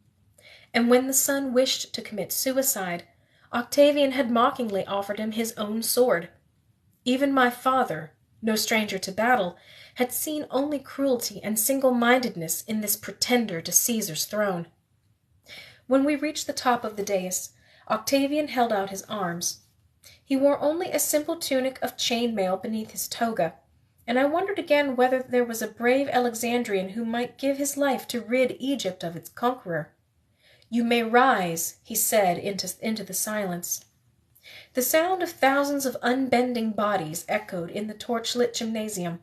And when the son wished to commit suicide, Octavian had mockingly offered him his own sword. Even my father, no stranger to battle, had seen only cruelty and single-mindedness in this pretender to Caesar's throne. When we reached the top of the dais, Octavian held out his arms. He wore only a simple tunic of chainmail beneath his toga, and I wondered again whether there was a brave Alexandrian who might give his life to rid Egypt of its conqueror. "You may rise," he said into the silence. The sound of thousands of unbending bodies echoed in the torch-lit gymnasium.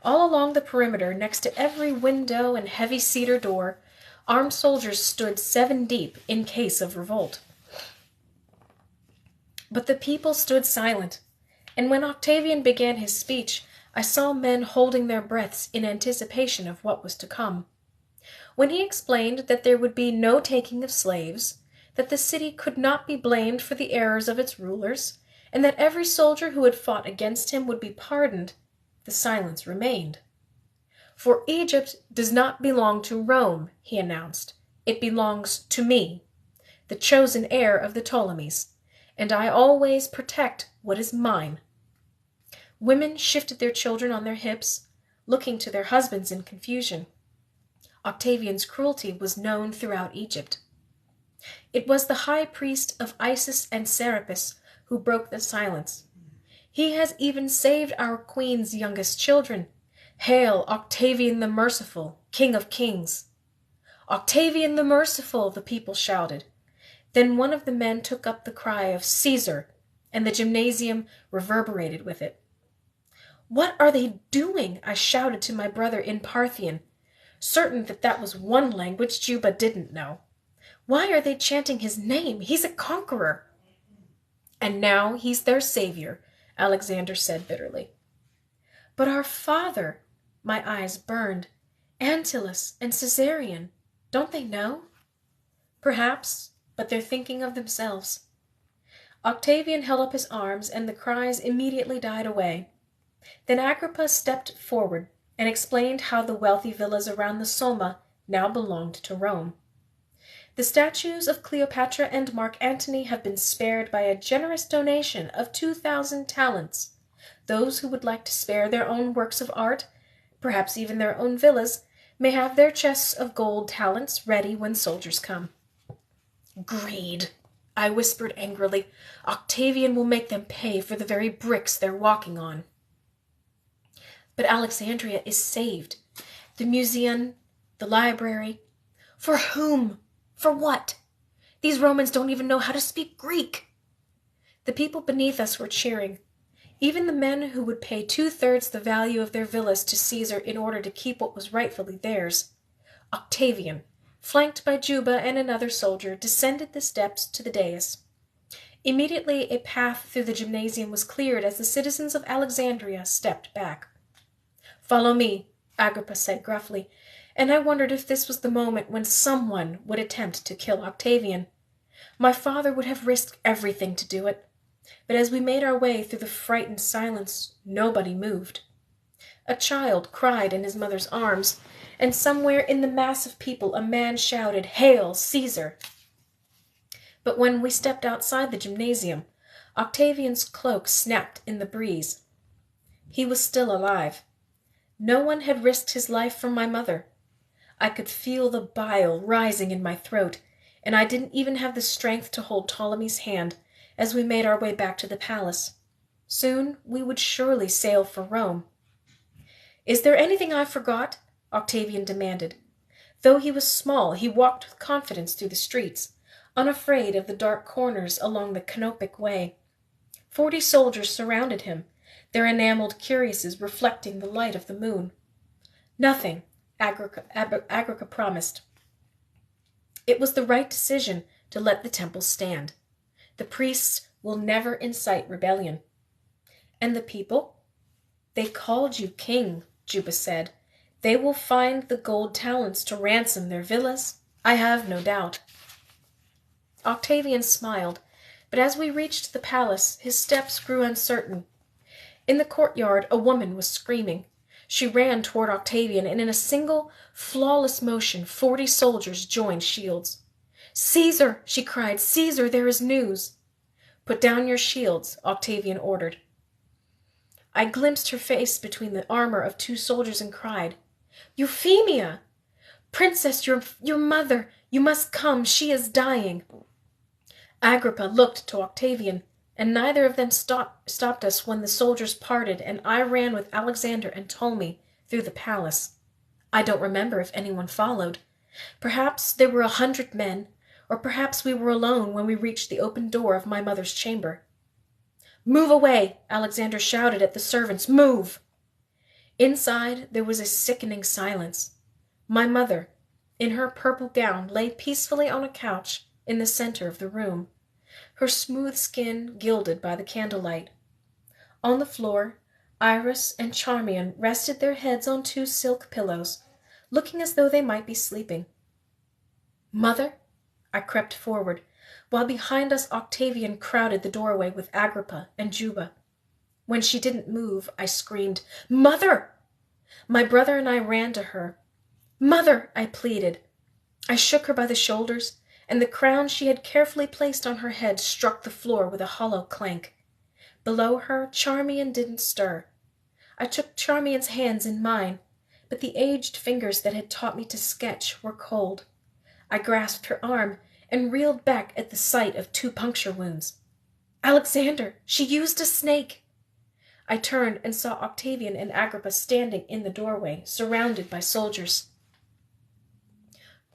All along the perimeter, next to every window and heavy cedar door, armed soldiers stood 7 deep in case of revolt. But the people stood silent, and when Octavian began his speech, I saw men holding their breaths in anticipation of what was to come. When he explained that there would be no taking of slaves, that the city could not be blamed for the errors of its rulers, and that every soldier who had fought against him would be pardoned, the silence remained. "For Egypt does not belong to Rome," he announced. "It belongs to me, the chosen heir of the Ptolemies, and I always protect what is mine." Women shifted their children on their hips, looking to their husbands in confusion. Octavian's cruelty was known throughout Egypt. It was the high priest of Isis and Serapis who broke the silence. "He has even saved our queen's youngest children. Hail, Octavian the Merciful, King of Kings!" "Octavian the Merciful!" the people shouted. Then one of the men took up the cry of "Caesar," and the gymnasium reverberated with it. "What are they doing?" I shouted to my brother in Parthian, certain that that was one language Juba didn't know. "Why are they chanting his name? He's a conqueror." "And now he's their savior," Alexander said bitterly. "But our father," my eyes burned, "Antyllus and Caesarion, don't they know?" "Perhaps, but they're thinking of themselves." Octavian held up his arms, and the cries immediately died away. Then Agrippa stepped forward and explained how the wealthy villas around the Soma now belonged to Rome. "The statues of Cleopatra and Mark Antony have been spared by a generous donation of 2,000 talents. Those who would like to spare their own works of art, perhaps even their own villas, may have their chests of gold talents ready when soldiers come." "Greed," I whispered angrily. "Octavian will make them pay for the very bricks they're walking on." "But Alexandria is saved. The museum, the library. For whom? For what? These Romans don't even know how to speak Greek." The people beneath us were cheering. Even the men who would pay 2/3 the value of their villas to Caesar in order to keep what was rightfully theirs. Octavian, flanked by Juba and another soldier, descended the steps to the dais. Immediately a path through the gymnasium was cleared as the citizens of Alexandria stepped back. "Follow me," Agrippa said gruffly, and I wondered if this was the moment when someone would attempt to kill Octavian. My father would have risked everything to do it, but as we made our way through the frightened silence, nobody moved. A child cried in his mother's arms, and somewhere in the mass of people a man shouted, "Hail, Caesar!" But when we stepped outside the gymnasium, Octavian's cloak snapped in the breeze. He was still alive. No one had risked his life for my mother. I could feel the bile rising in my throat, and I didn't even have the strength to hold Ptolemy's hand as we made our way back to the palace. Soon we would surely sail for Rome. "Is there anything I forgot?" Octavian demanded. Though he was small, he walked with confidence through the streets, unafraid of the dark corners along the Canopic Way. 40 soldiers surrounded him, their enameled cuirasses reflecting the light of the moon. "Nothing," Agrica promised. It was the right decision to let the temple stand. The priests will never incite rebellion. "And the people?" "They called you king," Juba said. "They will find the gold talents to ransom their villas, I have no doubt." Octavian smiled, but as we reached the palace, his steps grew uncertain. In the courtyard, a woman was screaming. She ran toward Octavian, and in a single, flawless motion, 40 soldiers joined shields. "Caesar!" she cried. "Caesar, there is news!" "Put down your shields," Octavian ordered. I glimpsed her face between the armor of 2 soldiers and cried, "Euphemia! Princess, your mother! You must come! She is dying!" Agrippa looked to Octavian, and neither of them stopped us when the soldiers parted, and I ran with Alexander and Ptolemy through the palace. I don't remember if anyone followed. Perhaps there were 100 men, or perhaps we were alone when we reached the open door of my mother's chamber. "Move away!" Alexander shouted at the servants. "Move!" Inside there was a sickening silence. My mother, in her purple gown, lay peacefully on a couch in the center of the room, her smooth skin gilded by the candlelight. On the floor, Iris and Charmian rested their heads on 2 silk pillows, looking as though they might be sleeping. "Mother?" I crept forward, while behind us Octavian crowded the doorway with Agrippa and Juba. When she didn't move, I screamed, "Mother!" My brother and I ran to her. "Mother!" I pleaded. I shook her by the shoulders, and the crown she had carefully placed on her head struck the floor with a hollow clank. Below her, Charmian didn't stir. I took Charmian's hands in mine, but the aged fingers that had taught me to sketch were cold. I grasped her arm and reeled back at the sight of 2 puncture wounds. "Alexander, she used a snake!" I turned and saw Octavian and Agrippa standing in the doorway, surrounded by soldiers.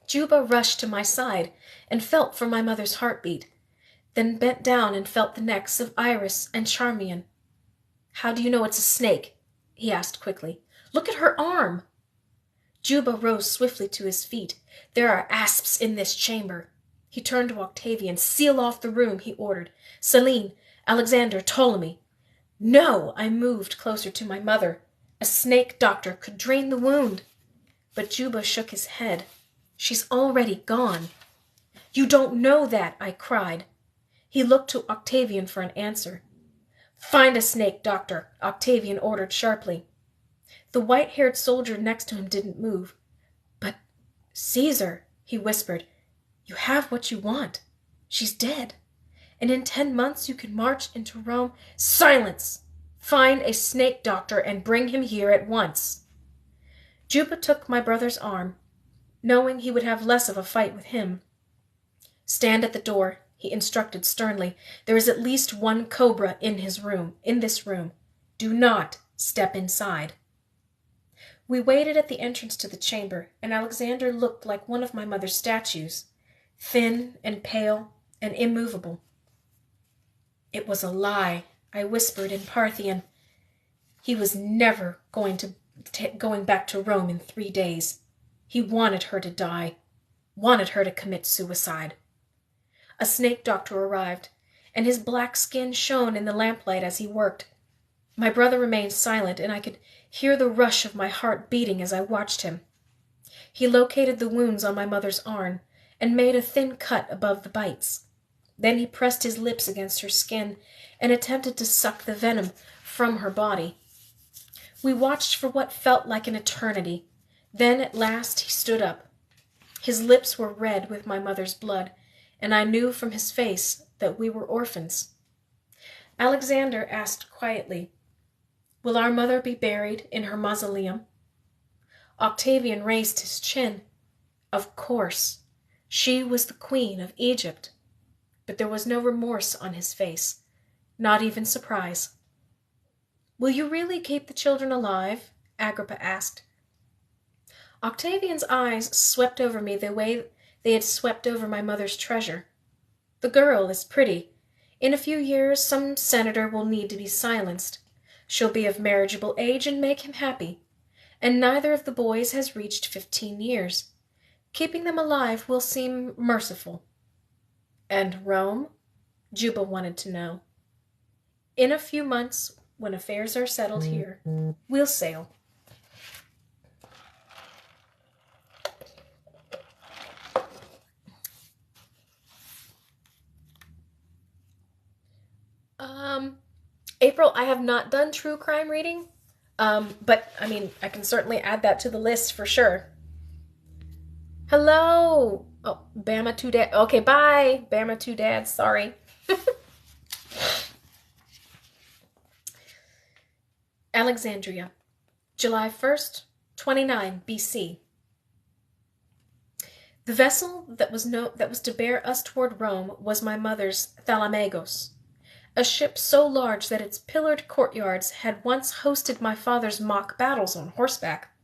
Juba rushed to my side and felt for my mother's heartbeat, then bent down and felt the necks of Iris and Charmian. "How do you know it's a snake?" he asked quickly. "Look at her arm!" Juba rose swiftly to his feet. "There are asps in this chamber." He turned to Octavian. "Seal off the room," he ordered. "Selene, Alexander, Ptolemy." "No!" I moved closer to my mother. "A snake doctor could drain the wound." But Juba shook his head. "She's already gone." "You don't know that," I cried. He looked to Octavian for an answer. "Find a snake doctor," Octavian ordered sharply. The white-haired soldier next to him didn't move. "But, Caesar," he whispered, "you have what you want. She's dead. And in 10 months you can march into Rome." "Silence! Find a snake doctor and bring him here at once." Juba took my brother's arm, knowing he would have less of a fight with him. "Stand at the door," he instructed sternly. "There is at least 1 cobra in this room. Do not step inside." We waited at the entrance to the chamber, and Alexander looked like one of my mother's statues, thin and pale and immovable. "It was a lie," I whispered in Parthian. He was never going back to Rome in 3 days. He wanted her to die, wanted her to commit suicide. A snake doctor arrived, and his black skin shone in the lamplight as he worked. My brother remained silent, and I could hear the rush of my heart beating as I watched him. He located the wounds on my mother's arm and made a thin cut above the bites. Then he pressed his lips against her skin and attempted to suck the venom from her body. We watched for what felt like an eternity. Then at last he stood up. His lips were red with my mother's blood, and I knew from his face that we were orphans. Alexander asked quietly, Will our mother be buried in her mausoleum? Octavian raised his chin. Of course. She was the queen of Egypt. But there was no remorse on his face, not even surprise. Will you really keep the children alive? Agrippa asked. Octavian's eyes swept over me the way they had swept over my mother's treasure. The girl is pretty. In a few years, some senator will need to be silenced. She'll be of marriageable age and make him happy. And neither of the boys has reached 15 years. Keeping them alive will seem merciful. And Rome? Juba wanted to know. In a few months, when affairs are settled here, we'll sail. April, I have not done true crime reading, but I mean, I can certainly add that to the list for sure. Hello. Oh, Bama 2 Dad. Okay, bye. Bama 2 Dad. Sorry. Alexandria, July 1st, 29 BC. The vessel that was to bear us toward Rome was my mother's Thalamagos, a ship so large that its pillared courtyards had once hosted my father's mock battles on horseback.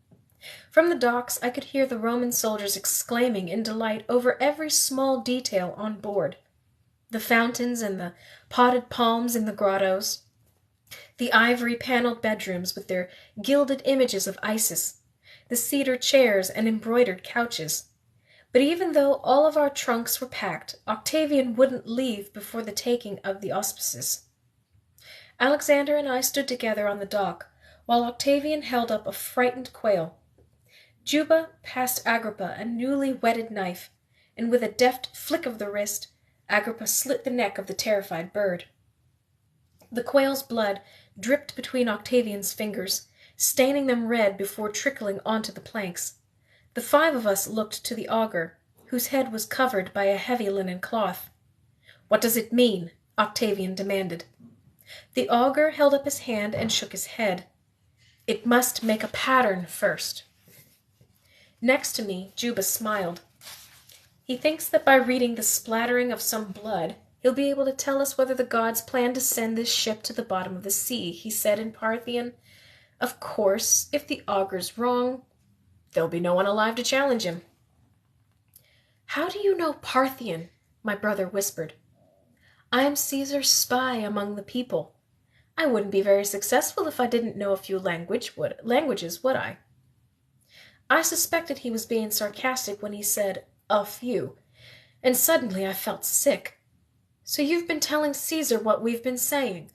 From the docks I could hear the Roman soldiers exclaiming in delight over every small detail on board. The fountains and the potted palms in the grottos, the ivory-paneled bedrooms with their gilded images of Isis, the cedar chairs and embroidered couches. But even though all of our trunks were packed, Octavian wouldn't leave before the taking of the auspices. Alexander and I stood together on the dock, while Octavian held up a frightened quail. Juba passed Agrippa a newly whetted knife, and with a deft flick of the wrist, Agrippa slit the neck of the terrified bird. The quail's blood dripped between Octavian's fingers, staining them red before trickling onto the planks. The 5 of us looked to the augur, whose head was covered by a heavy linen cloth. "What does it mean?" Octavian demanded. The augur held up his hand and shook his head. "It must make a pattern first." Next to me, Juba smiled. "He thinks that by reading the splattering of some blood, he'll be able to tell us whether the gods plan to send this ship to the bottom of the sea," he said in Parthian. "Of course, if the augur's wrong, there'll be no one alive to challenge him." "How do you know Parthian?" my brother whispered. "I'm Caesar's spy among the people. I wouldn't be very successful if I didn't know a few languages, would I?" I suspected he was being sarcastic when he said, "a few," and suddenly I felt sick. "So you've been telling Caesar what we've been saying?"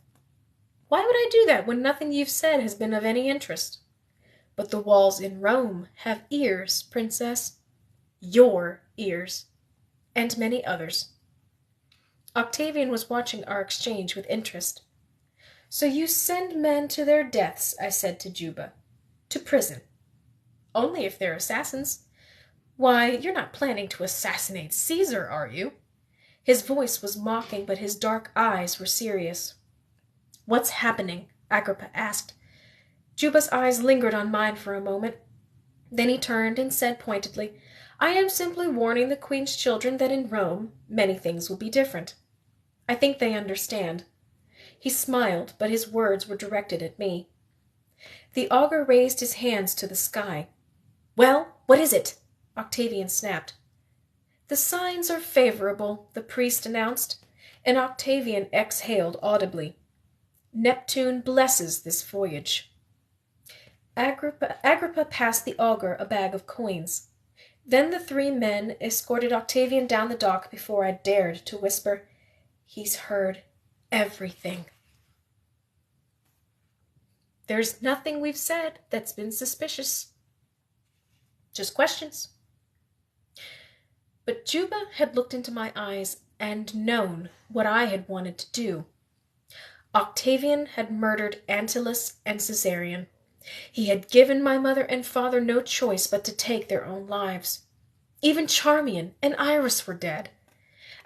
"Why would I do that when nothing you've said has been of any interest?" "But the walls in Rome have ears, Princess." "Your ears." "And many others." Octavian was watching our exchange with interest. "So you send men to their deaths," I said to Juba. "To prison." "Only if they're assassins." "Why, you're not planning to assassinate Caesar, are you?" His voice was mocking, but his dark eyes were serious. "What's happening?" Agrippa asked. Juba's eyes lingered on mine for a moment. Then he turned and said pointedly, "I am simply warning the queen's children that in Rome many things will be different. I think they understand." He smiled, but his words were directed at me. The augur raised his hands to the sky. "Well, what is it?" Octavian snapped. "The signs are favorable," the priest announced, and Octavian exhaled audibly. "Neptune blesses this voyage." Agrippa passed the augur a bag of coins. Then the 3 men escorted Octavian down the dock before I dared to whisper, "He's heard everything." "There's nothing we've said that's been suspicious. Just questions." But Juba had looked into my eyes and known what I had wanted to do. Octavian had murdered Antyllus and Caesarion. He had given my mother and father no choice but to take their own lives. Even Charmian and Iris were dead.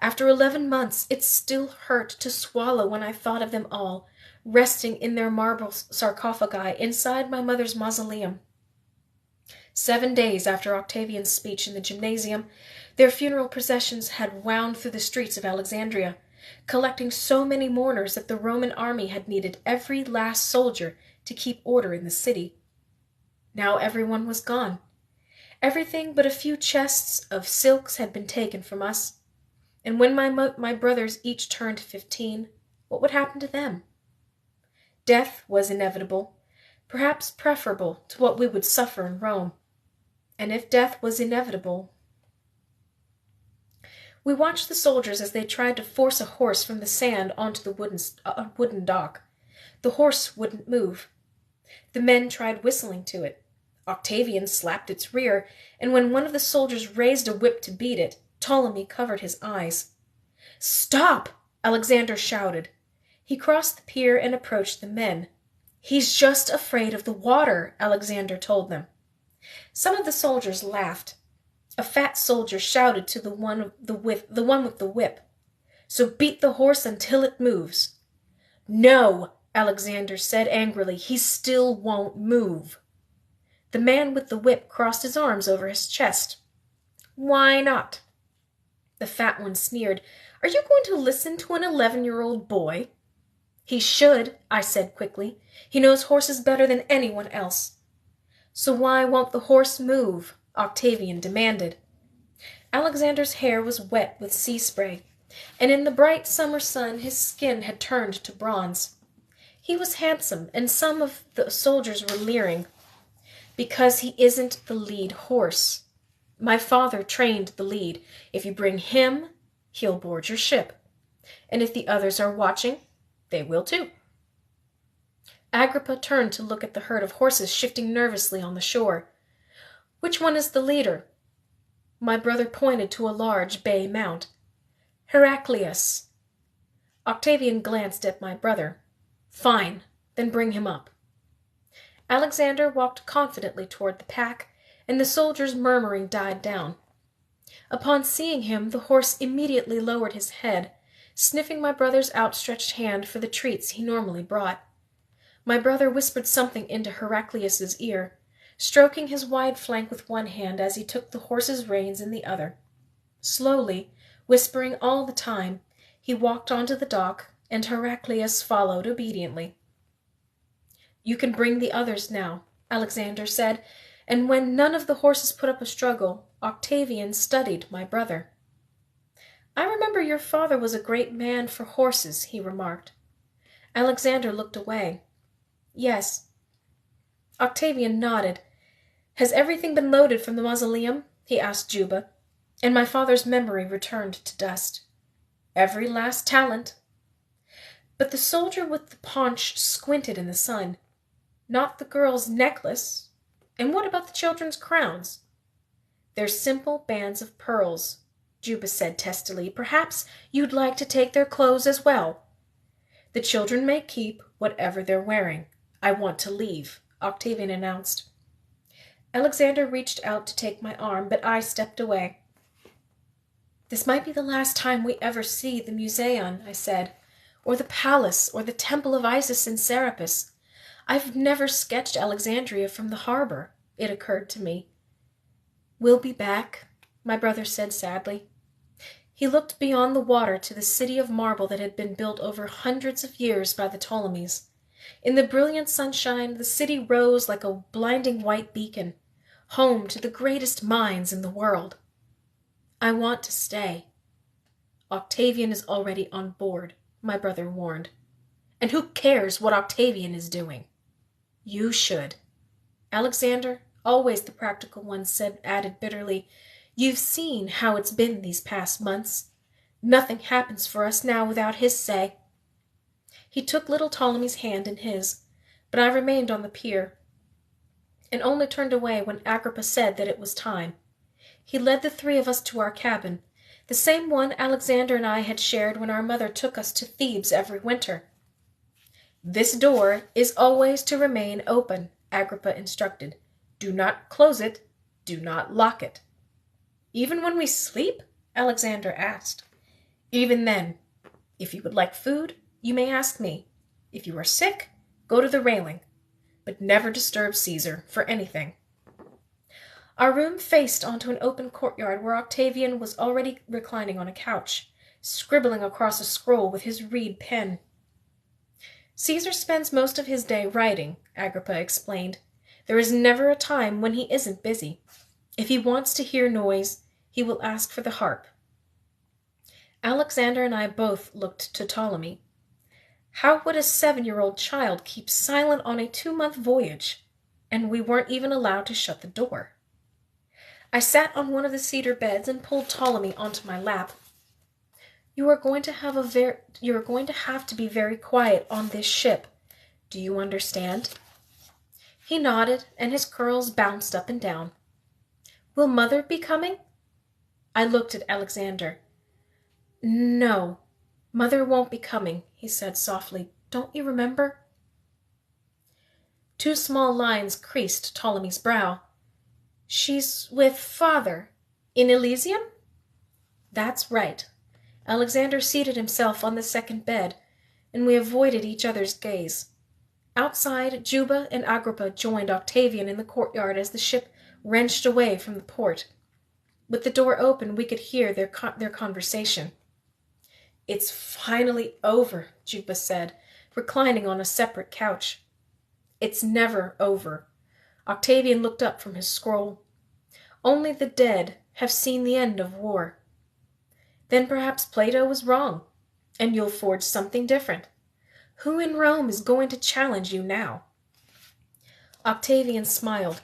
After 11 months, it still hurt to swallow when I thought of them all, resting in their marble sarcophagi inside my mother's mausoleum. 7 days after Octavian's speech in the gymnasium, their funeral processions had wound through the streets of Alexandria, collecting so many mourners that the Roman army had needed every last soldier to keep order in the city. Now everyone was gone. Everything but a few chests of silks had been taken from us. And when my brothers each turned 15, what would happen to them? Death was inevitable, perhaps preferable to what we would suffer in Rome. And if death was inevitable... We watched the soldiers as they tried to force a horse from the sand onto the wooden dock. The horse wouldn't move. The men tried whistling to it. Octavian slapped its rear, and when one of the soldiers raised a whip to beat it, Ptolemy covered his eyes. "Stop!" Alexander shouted. He crossed the pier and approached the men. "He's just afraid of the water," Alexander told them. Some of the soldiers laughed. A fat soldier shouted to the one with the whip, "So beat the horse until it moves." "No," Alexander said angrily, "he still won't move." The man with the whip crossed his arms over his chest. "Why not?" The fat one sneered. "Are you going to listen to an 11-year-old boy?" "He should," I said quickly. "He knows horses better than anyone else." "So why won't the horse move?" Octavian demanded. Alexander's hair was wet with sea spray, and in the bright summer sun his skin had turned to bronze. He was handsome, and some of the soldiers were leering. "Because he isn't the lead horse. My father trained the lead. If you bring him, he'll board your ship. And if the others are watching, they will too." Agrippa turned to look at the herd of horses shifting nervously on the shore. "Which one is the leader?" My brother pointed to a large bay mount. "Heraclius." Octavian glanced at my brother. "Fine, then bring him up." Alexander walked confidently toward the pack, and the soldiers' murmuring died down. Upon seeing him, the horse immediately lowered his head, sniffing my brother's outstretched hand for the treats he normally brought. My brother whispered something into Heraclius's ear, stroking his wide flank with one hand as he took the horse's reins in the other. Slowly, whispering all the time, he walked onto the dock, and Heraclius followed obediently. "You can bring the others now," Alexander said, and when none of the horses put up a struggle, Octavian studied my brother. "I remember your father was a great man for horses," he remarked. Alexander looked away. "Yes." Octavian nodded. "Has everything been loaded from the mausoleum?" he asked Juba, and my father's memory returned to dust. "Every last talent." But the soldier with the paunch squinted in the sun. "Not the girl's necklace. And what about the children's crowns?" "They're simple bands of pearls," Juba said testily. "Perhaps you'd like to take their clothes as well." "The children may keep whatever they're wearing. I want to leave," Octavian announced. Alexander reached out to take my arm, but I stepped away. "This might be the last time we ever see the Museum," I said, "or the palace, or the temple of Isis in Serapis. I've never sketched Alexandria from the harbor," it occurred to me. "We'll be back," my brother said sadly. He looked beyond the water to the city of marble that had been built over hundreds of years by the Ptolemies. In the brilliant sunshine, the city rose like a blinding white beacon, home to the greatest minds in the world. "I want to stay." "Octavian is already on board," my brother warned. "And who cares what Octavian is doing?" "You should." Alexander, always the practical one, added bitterly, "You've seen how it's been these past months. Nothing happens for us now without his say." He took little Ptolemy's hand in his, but I remained on the pier, and only turned away when Agrippa said that it was time. He led the three of us to our cabin, the same one Alexander and I had shared when our mother took us to Thebes every winter. "This door is always to remain open," Agrippa instructed. "Do not close it. Do not lock it." "Even when we sleep?" Alexander asked. "Even then. If you would like food, you may ask me. If you are sick, go to the railing, but never disturb Caesar for anything. Our room faced onto an open courtyard where Octavian was already reclining on a couch, scribbling across a scroll with his reed pen. Caesar spends most of his day writing, Agrippa explained. There is never a time when he isn't busy. If he wants to hear noise, he will ask for the harp. Alexander and I both looked to Ptolemy. How would a 7-year-old child keep silent on a 2-month voyage? And we weren't even allowed to shut the door. I sat on one of the cedar beds and pulled Ptolemy onto my lap. You are going to have to be very quiet on this ship. Do you understand? He nodded, and his curls bounced up and down. Will Mother be coming? I looked at Alexander. No, Mother won't be coming, he said softly. Don't you remember? 2 small lines creased Ptolemy's brow. She's with Father. In Elysium? That's right. Alexander seated himself on the second bed, and we avoided each other's gaze. Outside, Juba and Agrippa joined Octavian in the courtyard as the ship wrenched away from the port. With the door open, we could hear their conversation. It's finally over, Juba said, reclining on a separate couch. It's never over. Octavian looked up from his scroll. Only the dead have seen the end of war. Then perhaps Plato was wrong, and you'll forge something different. Who in Rome is going to challenge you now? Octavian smiled.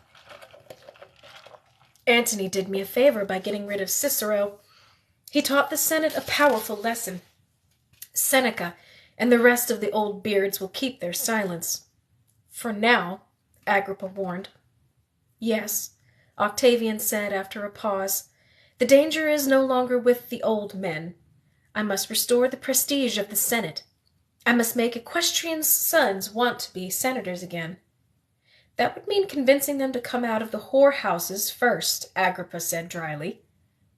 Antony did me a favor by getting rid of Cicero. He taught the Senate a powerful lesson. Seneca and the rest of the old beards will keep their silence. For now, Agrippa warned. Yes, Octavian said after a pause. The danger is no longer with the old men. I must restore the prestige of the Senate. I must make equestrian sons want to be senators again. That would mean convincing them to come out of the whorehouses first, Agrippa said dryly.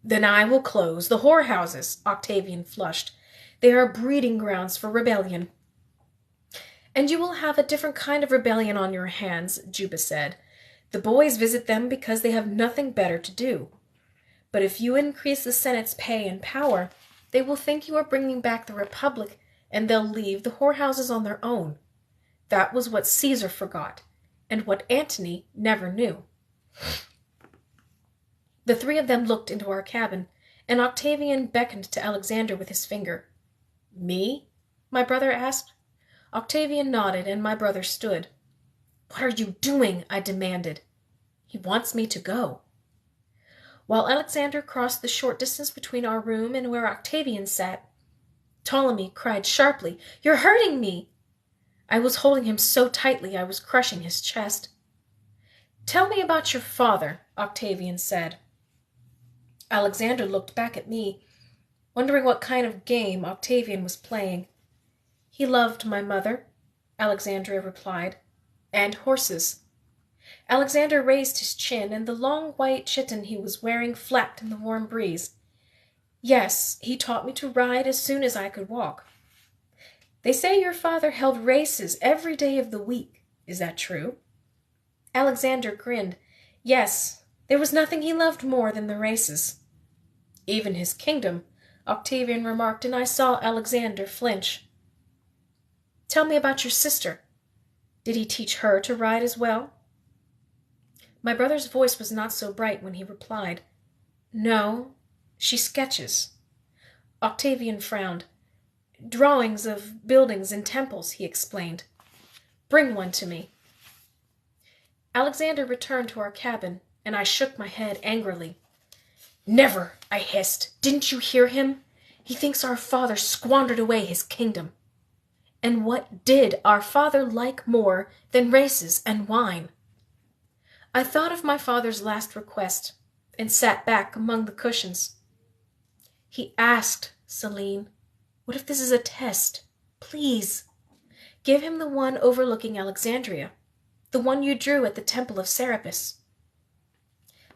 Then I will close the whorehouses, Octavian flushed. They are breeding grounds for rebellion. And you will have a different kind of rebellion on your hands, Juba said. The boys visit them because they have nothing better to do. But if you increase the Senate's pay and power, they will think you are bringing back the Republic, and they'll leave the whorehouses on their own. That was what Caesar forgot, and what Antony never knew. The 3 of them looked into our cabin, and Octavian beckoned to Alexander with his finger. Me? My brother asked. Octavian nodded, and my brother stood. What are you doing? I demanded. He wants me to go. While Alexander crossed the short distance between our room and where Octavian sat, Ptolemy cried sharply, You're hurting me! I was holding him so tightly I was crushing his chest. Tell me about your father, Octavian said. Alexander looked back at me, wondering what kind of game Octavian was playing. He loved my mother, Alexandria replied, and horses. Alexander raised his chin, and the long white chiton he was wearing flapped in the warm breeze. Yes, he taught me to ride as soon as I could walk. They say your father held races every day of the week. Is that true? Alexander grinned. Yes, there was nothing he loved more than the races. Even his kingdom, Octavian remarked, and I saw Alexander flinch. Tell me about your sister. Did he teach her to ride as well? My brother's voice was not so bright when he replied, No, she sketches. Octavian frowned. Drawings of buildings and temples, he explained. Bring one to me. Alexander returned to our cabin, and I shook my head angrily. Never, I hissed. Didn't you hear him? He thinks our father squandered away his kingdom. And what did our father like more than races and wine? I thought of my father's last request and sat back among the cushions. He asked, Celine, what if this is a test? Please, give him the one overlooking Alexandria, the one you drew at the temple of Serapis.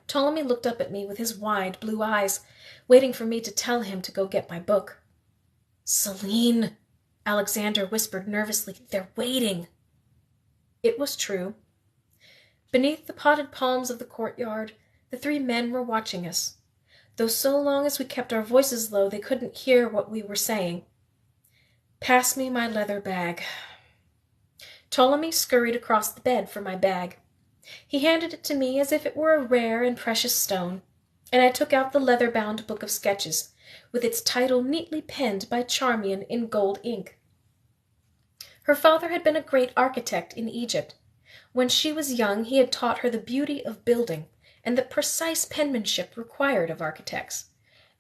Ptolemy looked up at me with his wide blue eyes, waiting for me to tell him to go get my book. Celine, Alexander whispered nervously. They're waiting. It was true. Beneath the potted palms of the courtyard, the 3 men were watching us, though so long as we kept our voices low they couldn't hear what we were saying. Pass me my leather bag. Ptolemy scurried across the bed for my bag. He handed it to me as if it were a rare and precious stone, and I took out the leather-bound book of sketches, with its title neatly penned by Charmian in gold ink. Her father had been a great architect in Egypt. When she was young, he had taught her the beauty of building and the precise penmanship required of architects,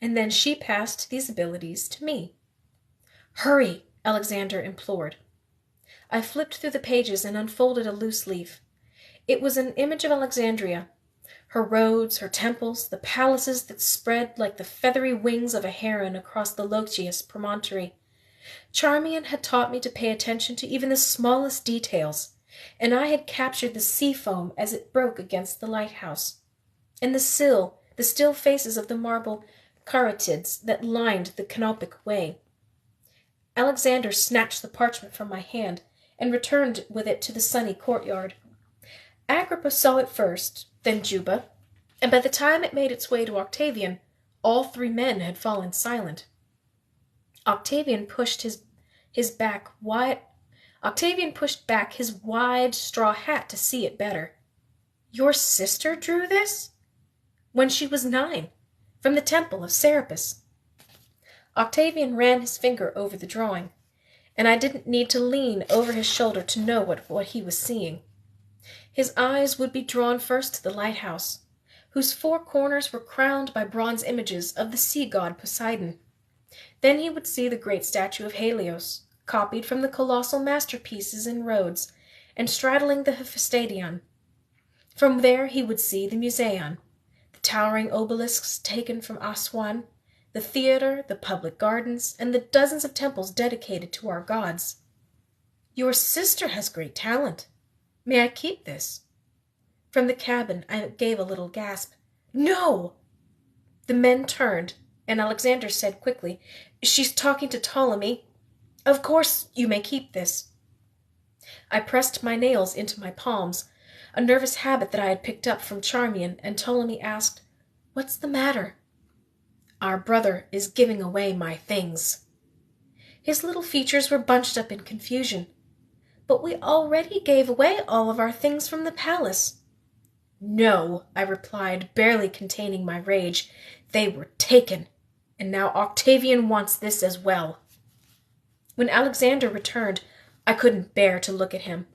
and then she passed these abilities to me. Hurry, Alexander implored. I flipped through the pages and unfolded a loose leaf. It was an image of Alexandria, her roads, her temples, the palaces that spread like the feathery wings of a heron across the Lochias promontory. Charmian had taught me to pay attention to even the smallest details, and I had captured the sea foam as it broke against the lighthouse, and the still faces of the marble caryatids that lined the canopic way. Alexander snatched the parchment from my hand and returned with it to the sunny courtyard. Agrippa saw it first, then Juba, and by the time it made its way to Octavian, all 3 men had fallen silent. Octavian pushed back his wide straw hat to see it better. Your sister drew this? When she was 9, from the temple of Serapis. Octavian ran his finger over the drawing, and I didn't need to lean over his shoulder to know what he was seeing. His eyes would be drawn first to the lighthouse, whose 4 corners were crowned by bronze images of the sea god Poseidon. Then he would see the great statue of Helios, copied from the colossal masterpieces in Rhodes, and straddling the Hephaestion. From there he would see the Museion, the towering obelisks taken from Aswan, the theater, the public gardens, and the dozens of temples dedicated to our gods. Your sister has great talent. May I keep this? From the cabin I gave a little gasp. No! The men turned, and Alexander said quickly, She's talking to Ptolemy. Of course you may keep this. I pressed my nails into my palms, a nervous habit that I had picked up from Charmian, and Ptolemy asked, What's the matter? Our brother is giving away my things. His little features were bunched up in confusion. But we already gave away all of our things from the palace. No, I replied, barely containing my rage. They were taken, and now Octavian wants this as well. When Alexander returned, I couldn't bear to look at him.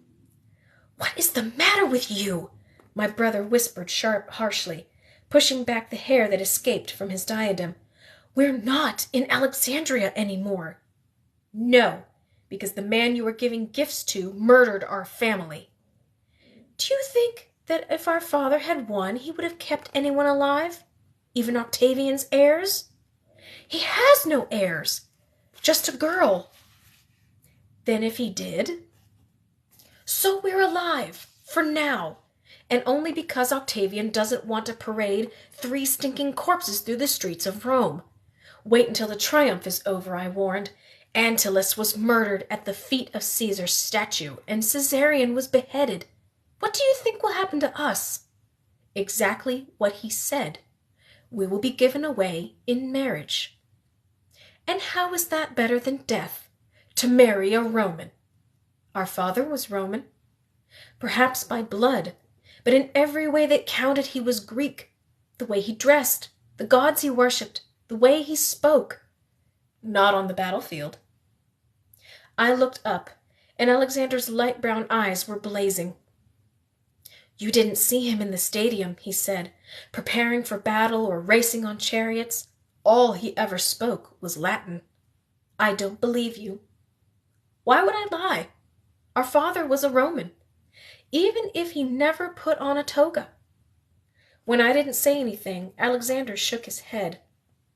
What is the matter with you? My brother whispered harshly, pushing back the hair that escaped from his diadem. We're not in Alexandria anymore. No, because the man you were giving gifts to murdered our family. Do you think that if our father had won, he would have kept anyone alive? Even Octavian's heirs? He has no heirs, just a girl. Then if he did? So we're alive, for now, and only because Octavian doesn't want to parade 3 stinking corpses through the streets of Rome. Wait until the triumph is over, I warned. Antyllus was murdered at the feet of Caesar's statue, and Caesarion was beheaded. What do you think will happen to us? Exactly what he said. We will be given away in marriage. And how is that better than death? To marry a Roman. Our father was Roman. Perhaps by blood, but in every way that counted he was Greek. The way he dressed, the gods he worshipped, the way he spoke. Not on the battlefield. I looked up, and Alexander's light brown eyes were blazing. You didn't see him in the stadium, he said, preparing for battle or racing on chariots. All he ever spoke was Latin. I don't believe you. Why would I lie? Our father was a Roman, even if he never put on a toga. When I didn't say anything, Alexander shook his head.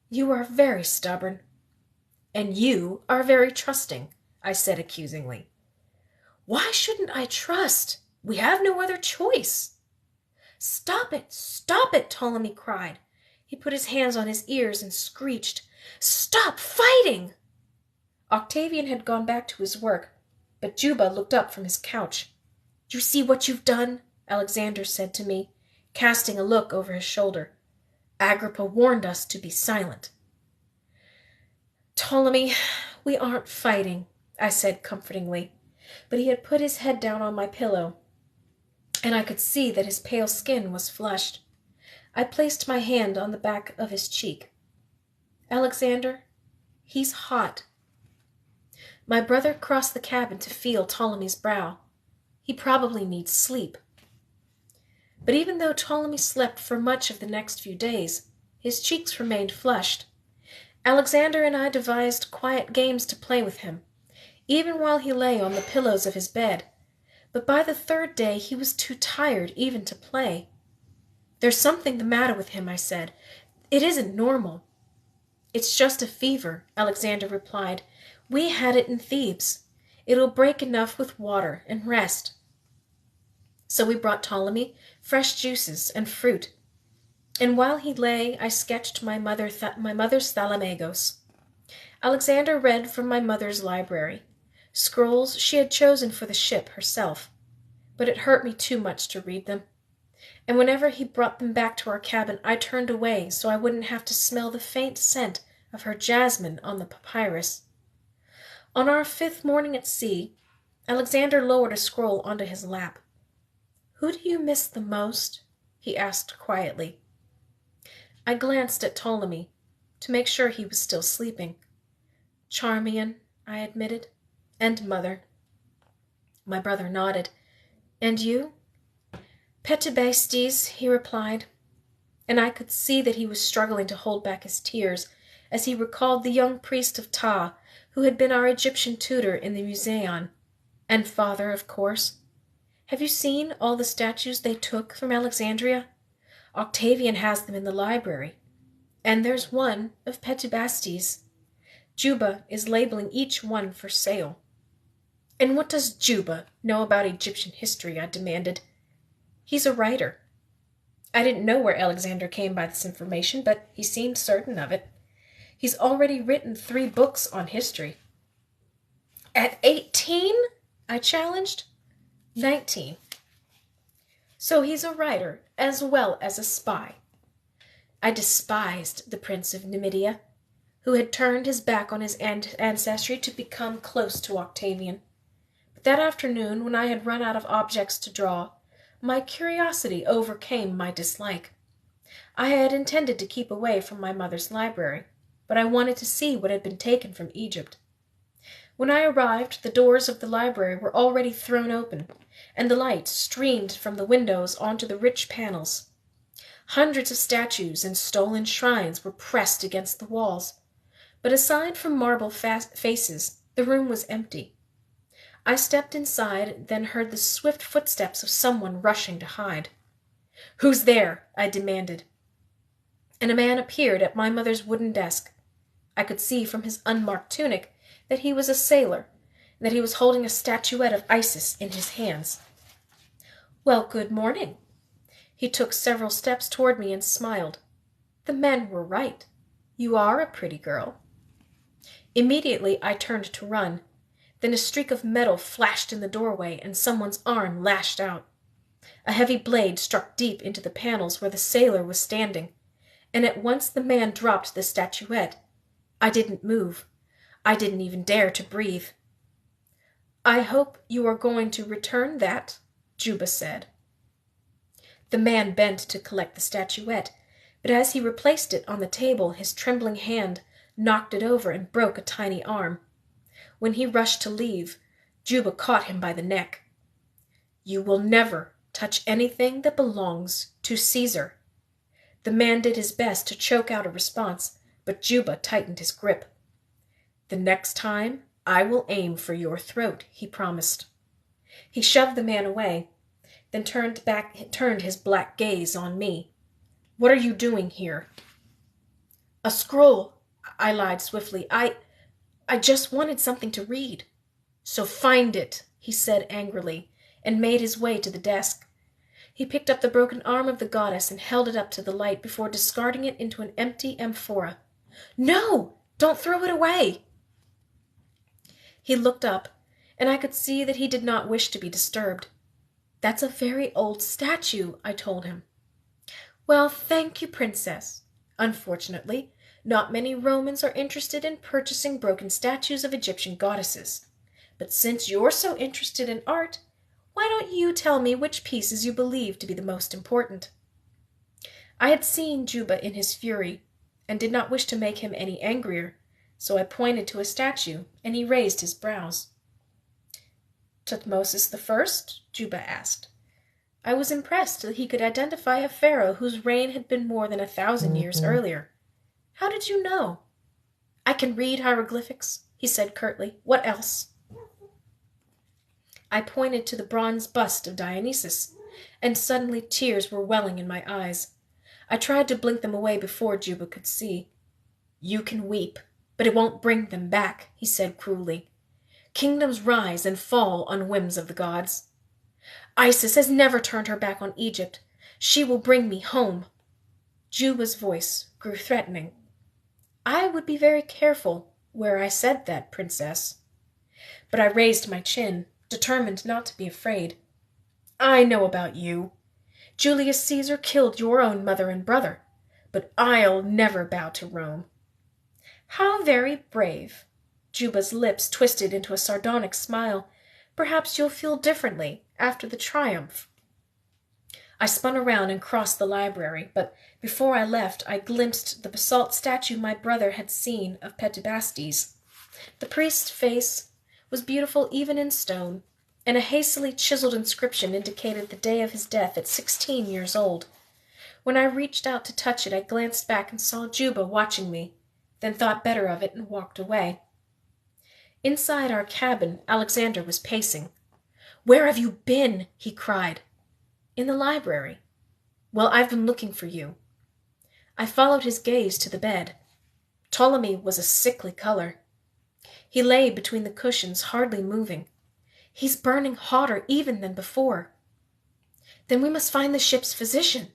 You are very stubborn. And you are very trusting, I said accusingly. Why shouldn't I trust? We have no other choice. Stop it, Ptolemy cried. He put his hands on his ears and screeched, Stop fighting! Octavian had gone back to his work, but Juba looked up from his couch. "You see what you've done?" Alexander said to me, casting a look over his shoulder. "Agrippa warned us to be silent." "Ptolemy, we aren't fighting," I said comfortingly, but he had put his head down on my pillow, and I could see that his pale skin was flushed. I placed my hand on the back of his cheek. "Alexander, he's hot." My brother crossed the cabin to feel Ptolemy's brow. "He probably needs sleep." But even though Ptolemy slept for much of the next few days, his cheeks remained flushed. Alexander and I devised quiet games to play with him, even while he lay on the pillows of his bed, but by the third day he was too tired even to play. "There's something the matter with him," I said. "It isn't normal." "It's just a fever," Alexander replied. "We had it in Thebes. It'll break enough with water and rest." So we brought Ptolemy fresh juices and fruit, and while he lay I sketched my mother's Thalamagos. Alexander read from my mother's library, scrolls she had chosen for the ship herself, but it hurt me too much to read them, and whenever he brought them back to our cabin I turned away so I wouldn't have to smell the faint scent of her jasmine on the papyrus. On our 5th morning at sea, Alexander lowered a scroll onto his lap. "Who do you miss the most?" he asked quietly. I glanced at Ptolemy to make sure he was still sleeping. "Charmian," I admitted, "and Mother." My brother nodded. "And you?" "Petibastes," he replied, and I could see that he was struggling to hold back his tears as he recalled the young priest of Ptah who had been our Egyptian tutor in the Museion, and father, of course. "Have you seen all the statues they took from Alexandria? Octavian has them in the library. And there's one of Petibastes. Juba is labeling each one for sale." "And what does Juba know about Egyptian history?" I demanded. "He's a writer." I didn't know where Alexander came by this information, but he seemed certain of it. "He's already written 3 books on history." "At 18? I challenged. 19. So he's a writer as well as a spy. I despised the Prince of Numidia, who had turned his back on his ancestry to become close to Octavian. But that afternoon, when I had run out of objects to draw, my curiosity overcame my dislike. I had intended to keep away from my mother's library, but I wanted to see what had been taken from Egypt. When I arrived, the doors of the library were already thrown open, and the light streamed from the windows onto the rich panels. Hundreds of statues and stolen shrines were pressed against the walls, but aside from marble faces, the room was empty. I stepped inside, then heard the swift footsteps of someone rushing to hide. "Who's there?" I demanded, and a man appeared at my mother's wooden desk. I could see from his unmarked tunic that he was a sailor, and that he was holding a statuette of Isis in his hands. "Well, good morning." He took several steps toward me and smiled. "The men were right. You are a pretty girl." Immediately I turned to run. Then a streak of metal flashed in the doorway and someone's arm lashed out. A heavy blade struck deep into the panels where the sailor was standing, and at once the man dropped the statuette. I didn't move. I didn't even dare to breathe. "I hope you are going to return that," Juba said. The man bent to collect the statuette, but as he replaced it on the table, his trembling hand knocked it over and broke a tiny arm. When he rushed to leave, Juba caught him by the neck. "You will never touch anything that belongs to Caesar." The man did his best to choke out a response, but Juba tightened his grip. "The next time, I will aim for your throat," he promised. He shoved the man away, then turned his black gaze on me. "What are you doing here?" "A scroll," I lied swiftly. I just wanted something to read." "So find it," he said angrily, and made his way to the desk. He picked up the broken arm of the goddess and held it up to the light before discarding it into an empty amphora. "No! Don't throw it away!" He looked up, and I could see that he did not wish to be disturbed. "That's a very old statue," I told him. "Well, thank you, Princess. Unfortunately, not many Romans are interested in purchasing broken statues of Egyptian goddesses. But since you're so interested in art, why don't you tell me which pieces you believe to be the most important?" I had seen Juba in his fury, and did not wish to make him any angrier, so I pointed to a statue, and he raised his brows. "Tutmosis I?" Juba asked. I was impressed that he could identify a pharaoh whose reign had been more than 1,000 years earlier. "How did you know?" "I can read hieroglyphics," he said curtly. "What else?" I pointed to the bronze bust of Dionysus, and suddenly tears were welling in my eyes. I tried to blink them away before Juba could see. "You can weep, but it won't bring them back," he said cruelly. "Kingdoms rise and fall on whims of the gods. Isis has never turned her back on Egypt. She will bring me home." Juba's voice grew threatening. "I would be very careful where I said that, Princess." But I raised my chin, determined not to be afraid. "I know about you. Julius Caesar killed your own mother and brother, but I'll never bow to Rome." "How very brave." Juba's lips twisted into a sardonic smile. "Perhaps you'll feel differently after the triumph." I spun around and crossed the library, but before I left I glimpsed the basalt statue my brother had seen of Petibastes. The priest's face was beautiful even in stone, and a hastily chiseled inscription indicated the day of his death at 16 years old. When I reached out to touch it, I glanced back and saw Juba watching me, then thought better of it and walked away. Inside our cabin, Alexander was pacing. "Where have you been?" he cried. "In the library." "Well, I've been looking for you." I followed his gaze to the bed. Ptolemy was a sickly color. He lay between the cushions, hardly moving. "He's burning hotter even than before." "Then we must find the ship's physician."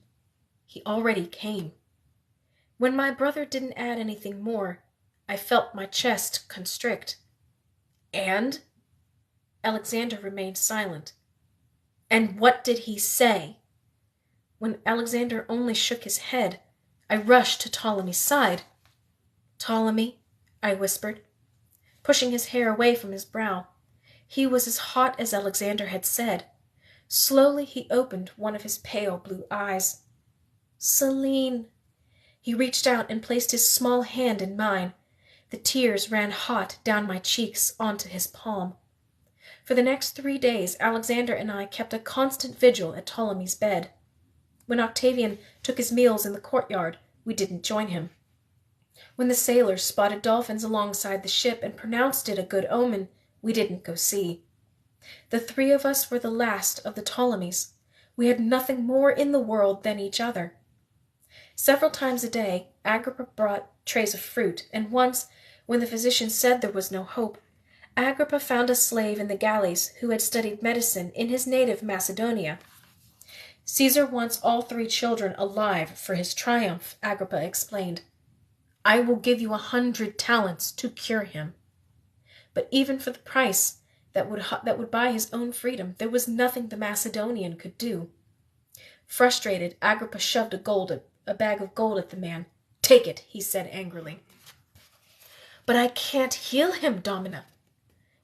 "He already came." When my brother didn't add anything more, I felt my chest constrict. "And?" Alexander remained silent. "And what did he say?" When Alexander only shook his head, I rushed to Ptolemy's side. "Ptolemy," I whispered, pushing his hair away from his brow. He was as hot as Alexander had said. Slowly he opened one of his pale blue eyes. "Selene." He reached out and placed his small hand in mine. The tears ran hot down my cheeks onto his palm. For the next 3 days, Alexander and I kept a constant vigil at Ptolemy's bed. When Octavian took his meals in the courtyard, we didn't join him. When the sailors spotted dolphins alongside the ship and pronounced it a good omen, we didn't go see. The 3 of us were the last of the Ptolemies. We had nothing more in the world than each other. Several times a day, Agrippa brought trays of fruit, and once, when the physician said there was no hope, Agrippa found a slave in the galleys who had studied medicine in his native Macedonia. "Caesar wants all 3 children alive for his triumph," Agrippa explained. "I will give you 100 talents to cure him." But even for the price that would buy his own freedom, there was nothing the Macedonian could do. Frustrated, Agrippa shoved a bag of gold at the man. "Take it," he said angrily. "But I can't heal him, Domina."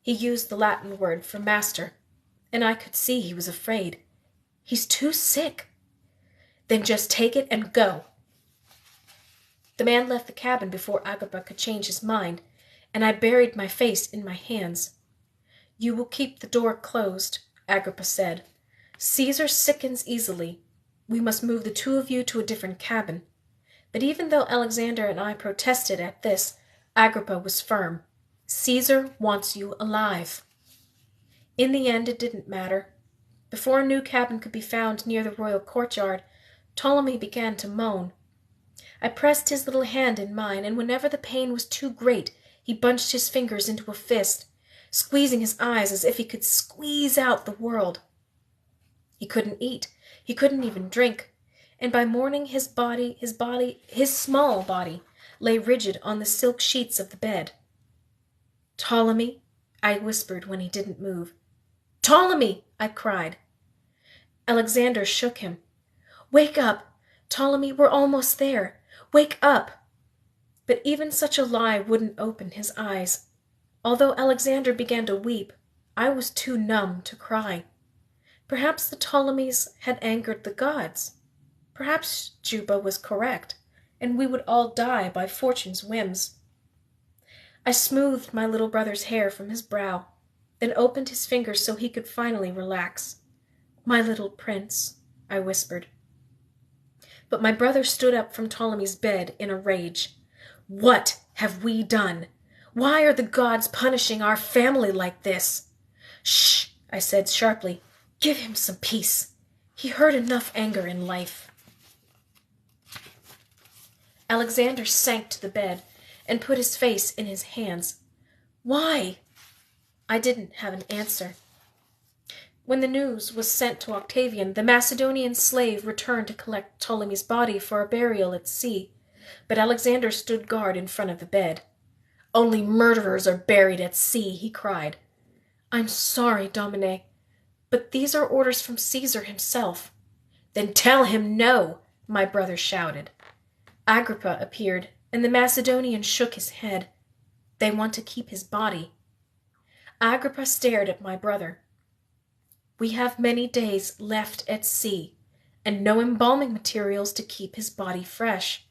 He used the Latin word for master, and I could see he was afraid. "He's too sick." "Then just take it and go." The man left the cabin before Agrippa could change his mind, and I buried my face in my hands. "You will keep the door closed," Agrippa said. "Caesar sickens easily. We must move the 2 of you to a different cabin." But even though Alexander and I protested at this, Agrippa was firm. "Caesar wants you alive." In the end, it didn't matter. Before a new cabin could be found near the royal courtyard, Ptolemy began to moan. I pressed his little hand in mine, and whenever the pain was too great, he bunched his fingers into a fist, squeezing his eyes as if he could squeeze out the world. He couldn't eat. He couldn't even drink. And by morning his small body, lay rigid on the silk sheets of the bed. "Ptolemy," I whispered when he didn't move. "Ptolemy!" I cried. Alexander shook him. "Wake up! Ptolemy, we're almost there. Wake up!" But even such a lie wouldn't open his eyes. Although Alexander began to weep, I was too numb to cry. Perhaps the Ptolemies had angered the gods. Perhaps Juba was correct, and we would all die by fortune's whims. I smoothed my little brother's hair from his brow, then opened his fingers so he could finally relax. "My little prince," I whispered. But my brother stood up from Ptolemy's bed in a rage. "What have we done? Why are the gods punishing our family like this?" "Shh," I said sharply. "Give him some peace. He heard enough anger in life." Alexander sank to the bed and put his face in his hands. "Why?" I didn't have an answer. When the news was sent to Octavian, the Macedonian slave returned to collect Ptolemy's body for a burial at sea, but Alexander stood guard in front of the bed. "Only murderers are buried at sea," he cried. "I'm sorry, Domine, but these are orders from Caesar himself." "Then tell him no," my brother shouted. Agrippa appeared, and the Macedonian shook his head. "They want to keep his body." Agrippa stared at my brother. "We have many days left at sea, and no embalming materials to keep his body fresh.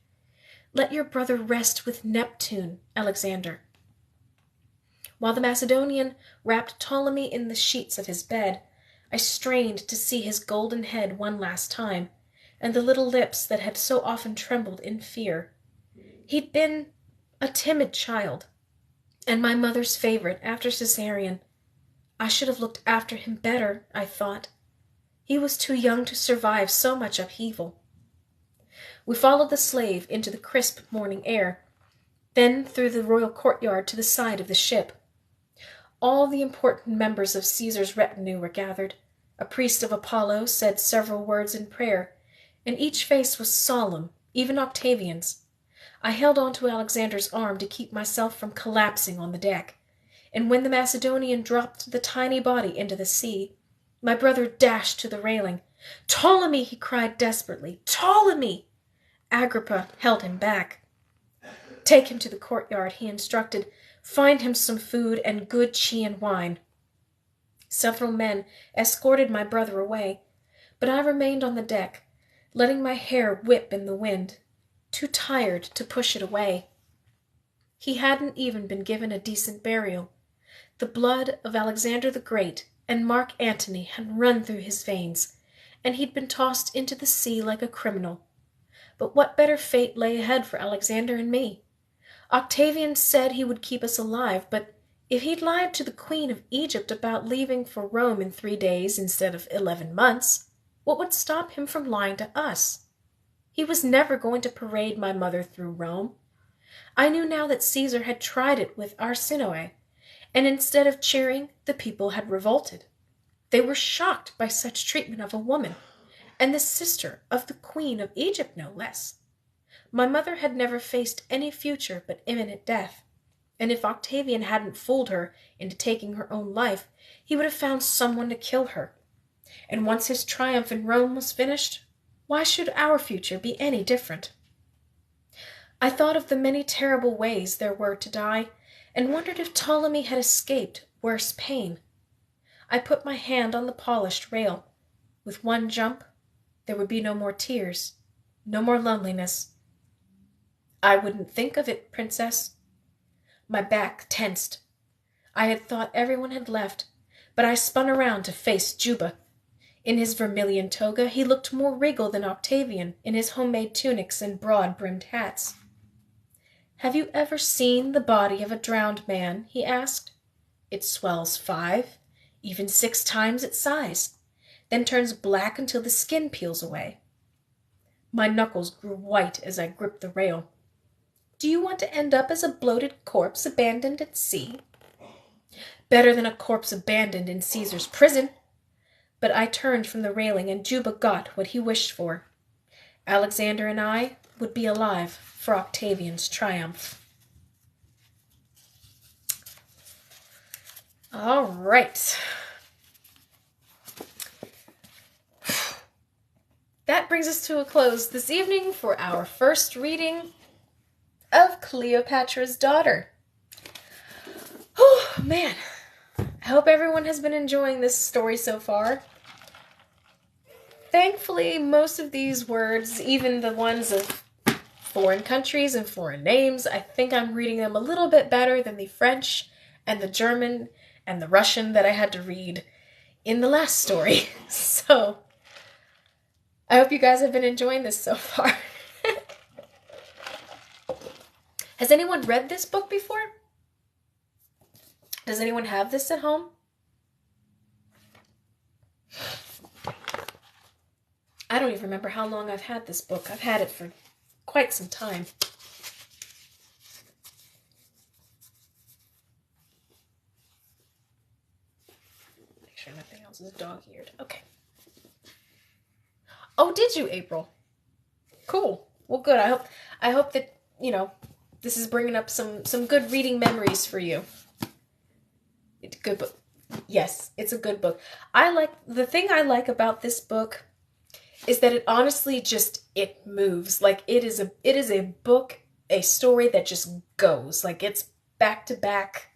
Let your brother rest with Neptune, Alexander." While the Macedonian wrapped Ptolemy in the sheets of his bed, I strained to see his golden head one last time, and the little lips that had so often trembled in fear. He'd been a timid child, and my mother's favorite after cesarean. I should have looked after him better, I thought. He was too young to survive so much upheaval. We followed the slave into the crisp morning air, then through the royal courtyard to the side of the ship. All the important members of Caesar's retinue were gathered. A priest of Apollo said several words in prayer, and each face was solemn, even Octavian's. I held on to Alexander's arm to keep myself from collapsing on the deck, and when the Macedonian dropped the tiny body into the sea, my brother dashed to the railing. "Ptolemy!" he cried desperately. "Ptolemy!" Agrippa held him back. "Take him to the courtyard," he instructed. "Find him some food and good Chian wine." Several men escorted my brother away, but I remained on the deck, letting my hair whip in the wind, too tired to push it away. He hadn't even been given a decent burial. The blood of Alexander the Great and Mark Antony had run through his veins, and he'd been tossed into the sea like a criminal. But what better fate lay ahead for Alexander and me? Octavian said he would keep us alive, but if he'd lied to the Queen of Egypt about leaving for Rome in 3 days instead of 11 months, what would stop him from lying to us? He was never going to parade my mother through Rome. I knew now that Caesar had tried it with Arsinoe, and instead of cheering, the people had revolted. They were shocked by such treatment of a woman, and the sister of the Queen of Egypt, no less. My mother had never faced any future but imminent death, and if Octavian hadn't fooled her into taking her own life, he would have found someone to kill her. And once his triumph in Rome was finished, why should our future be any different? I thought of the many terrible ways there were to die, and wondered if Ptolemy had escaped worse pain. I put my hand on the polished rail. With one jump, there would be no more tears, no more loneliness. "I wouldn't think of it, Princess." My back tensed. I had thought everyone had left, but I spun around to face Juba. In his vermilion toga, he looked more regal than Octavian in his homemade tunics and broad-brimmed hats. "Have you ever seen the body of a drowned man?" he asked. "It swells 5, even 6 times its size, then turns black until the skin peels away." My knuckles grew white as I gripped the rail. "Do you want to end up as a bloated corpse abandoned at sea?" "Better than a corpse abandoned in Caesar's prison." But I turned from the railing, and Juba got what he wished for. Alexander and I would be alive for Octavian's triumph. All right. That brings us to a close this evening for our first reading of Cleopatra's Daughter. Oh, man. I hope everyone has been enjoying this story so far. Thankfully, most of these words, even the ones of foreign countries and foreign names, I think I'm reading them a little bit better than the French and the German and the Russian that I had to read in the last story. So, I hope you guys have been enjoying this so far. Has anyone read this book before? Does anyone have this at home? I don't even remember how long I've had this book. I've had it for quite some time. Make sure nothing else is dog-eared. Okay. Oh, did you, April? Cool. Well, good. I hope that, this is bringing up some good reading memories for you. It's a good book. Yes, it's a good book. The thing I like about this book is that it honestly it moves. Like it is a book, a story that just goes. Like it's back to back.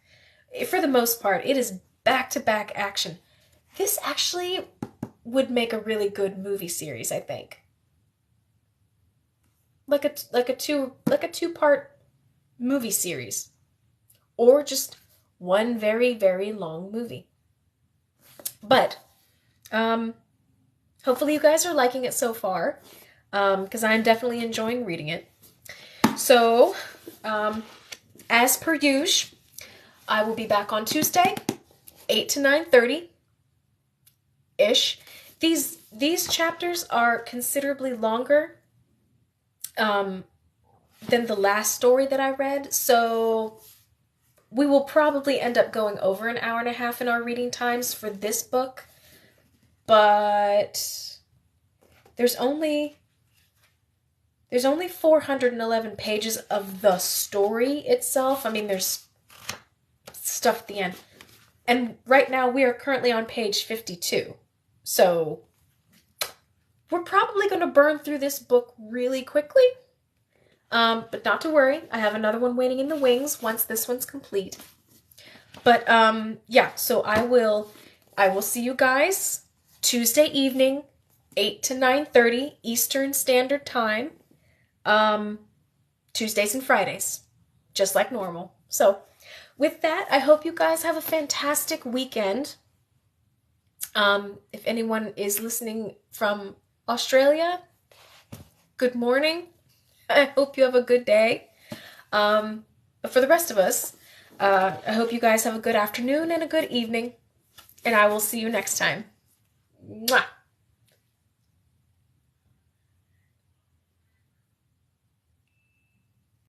For the most part, it is back to back action. This actually would make a really good movie series, I think. Like a two-part movie series, or just one very, very long movie. But hopefully you guys are liking it so far, because I'm definitely enjoying reading it. So, as per usual, I will be back on Tuesday, 8 to 9:30-ish. These chapters are considerably longer than the last story that I read, so we will probably end up going over an hour and a half in our reading times for this book, but there's only 411 pages of the story itself. I mean, there's stuff at the end. And right now we are currently on page 52. So we're probably going to burn through this book really quickly. But not to worry. I have another one waiting in the wings once this one's complete. But yeah, so I will see you guys Tuesday evening, 8 to 9:30 Eastern Standard Time. Tuesdays and Fridays, just like normal. So, with that, I hope you guys have a fantastic weekend. If anyone is listening from Australia, good morning. I hope you have a good day. But for the rest of us, I hope you guys have a good afternoon and a good evening. And I will see you next time. Mwah!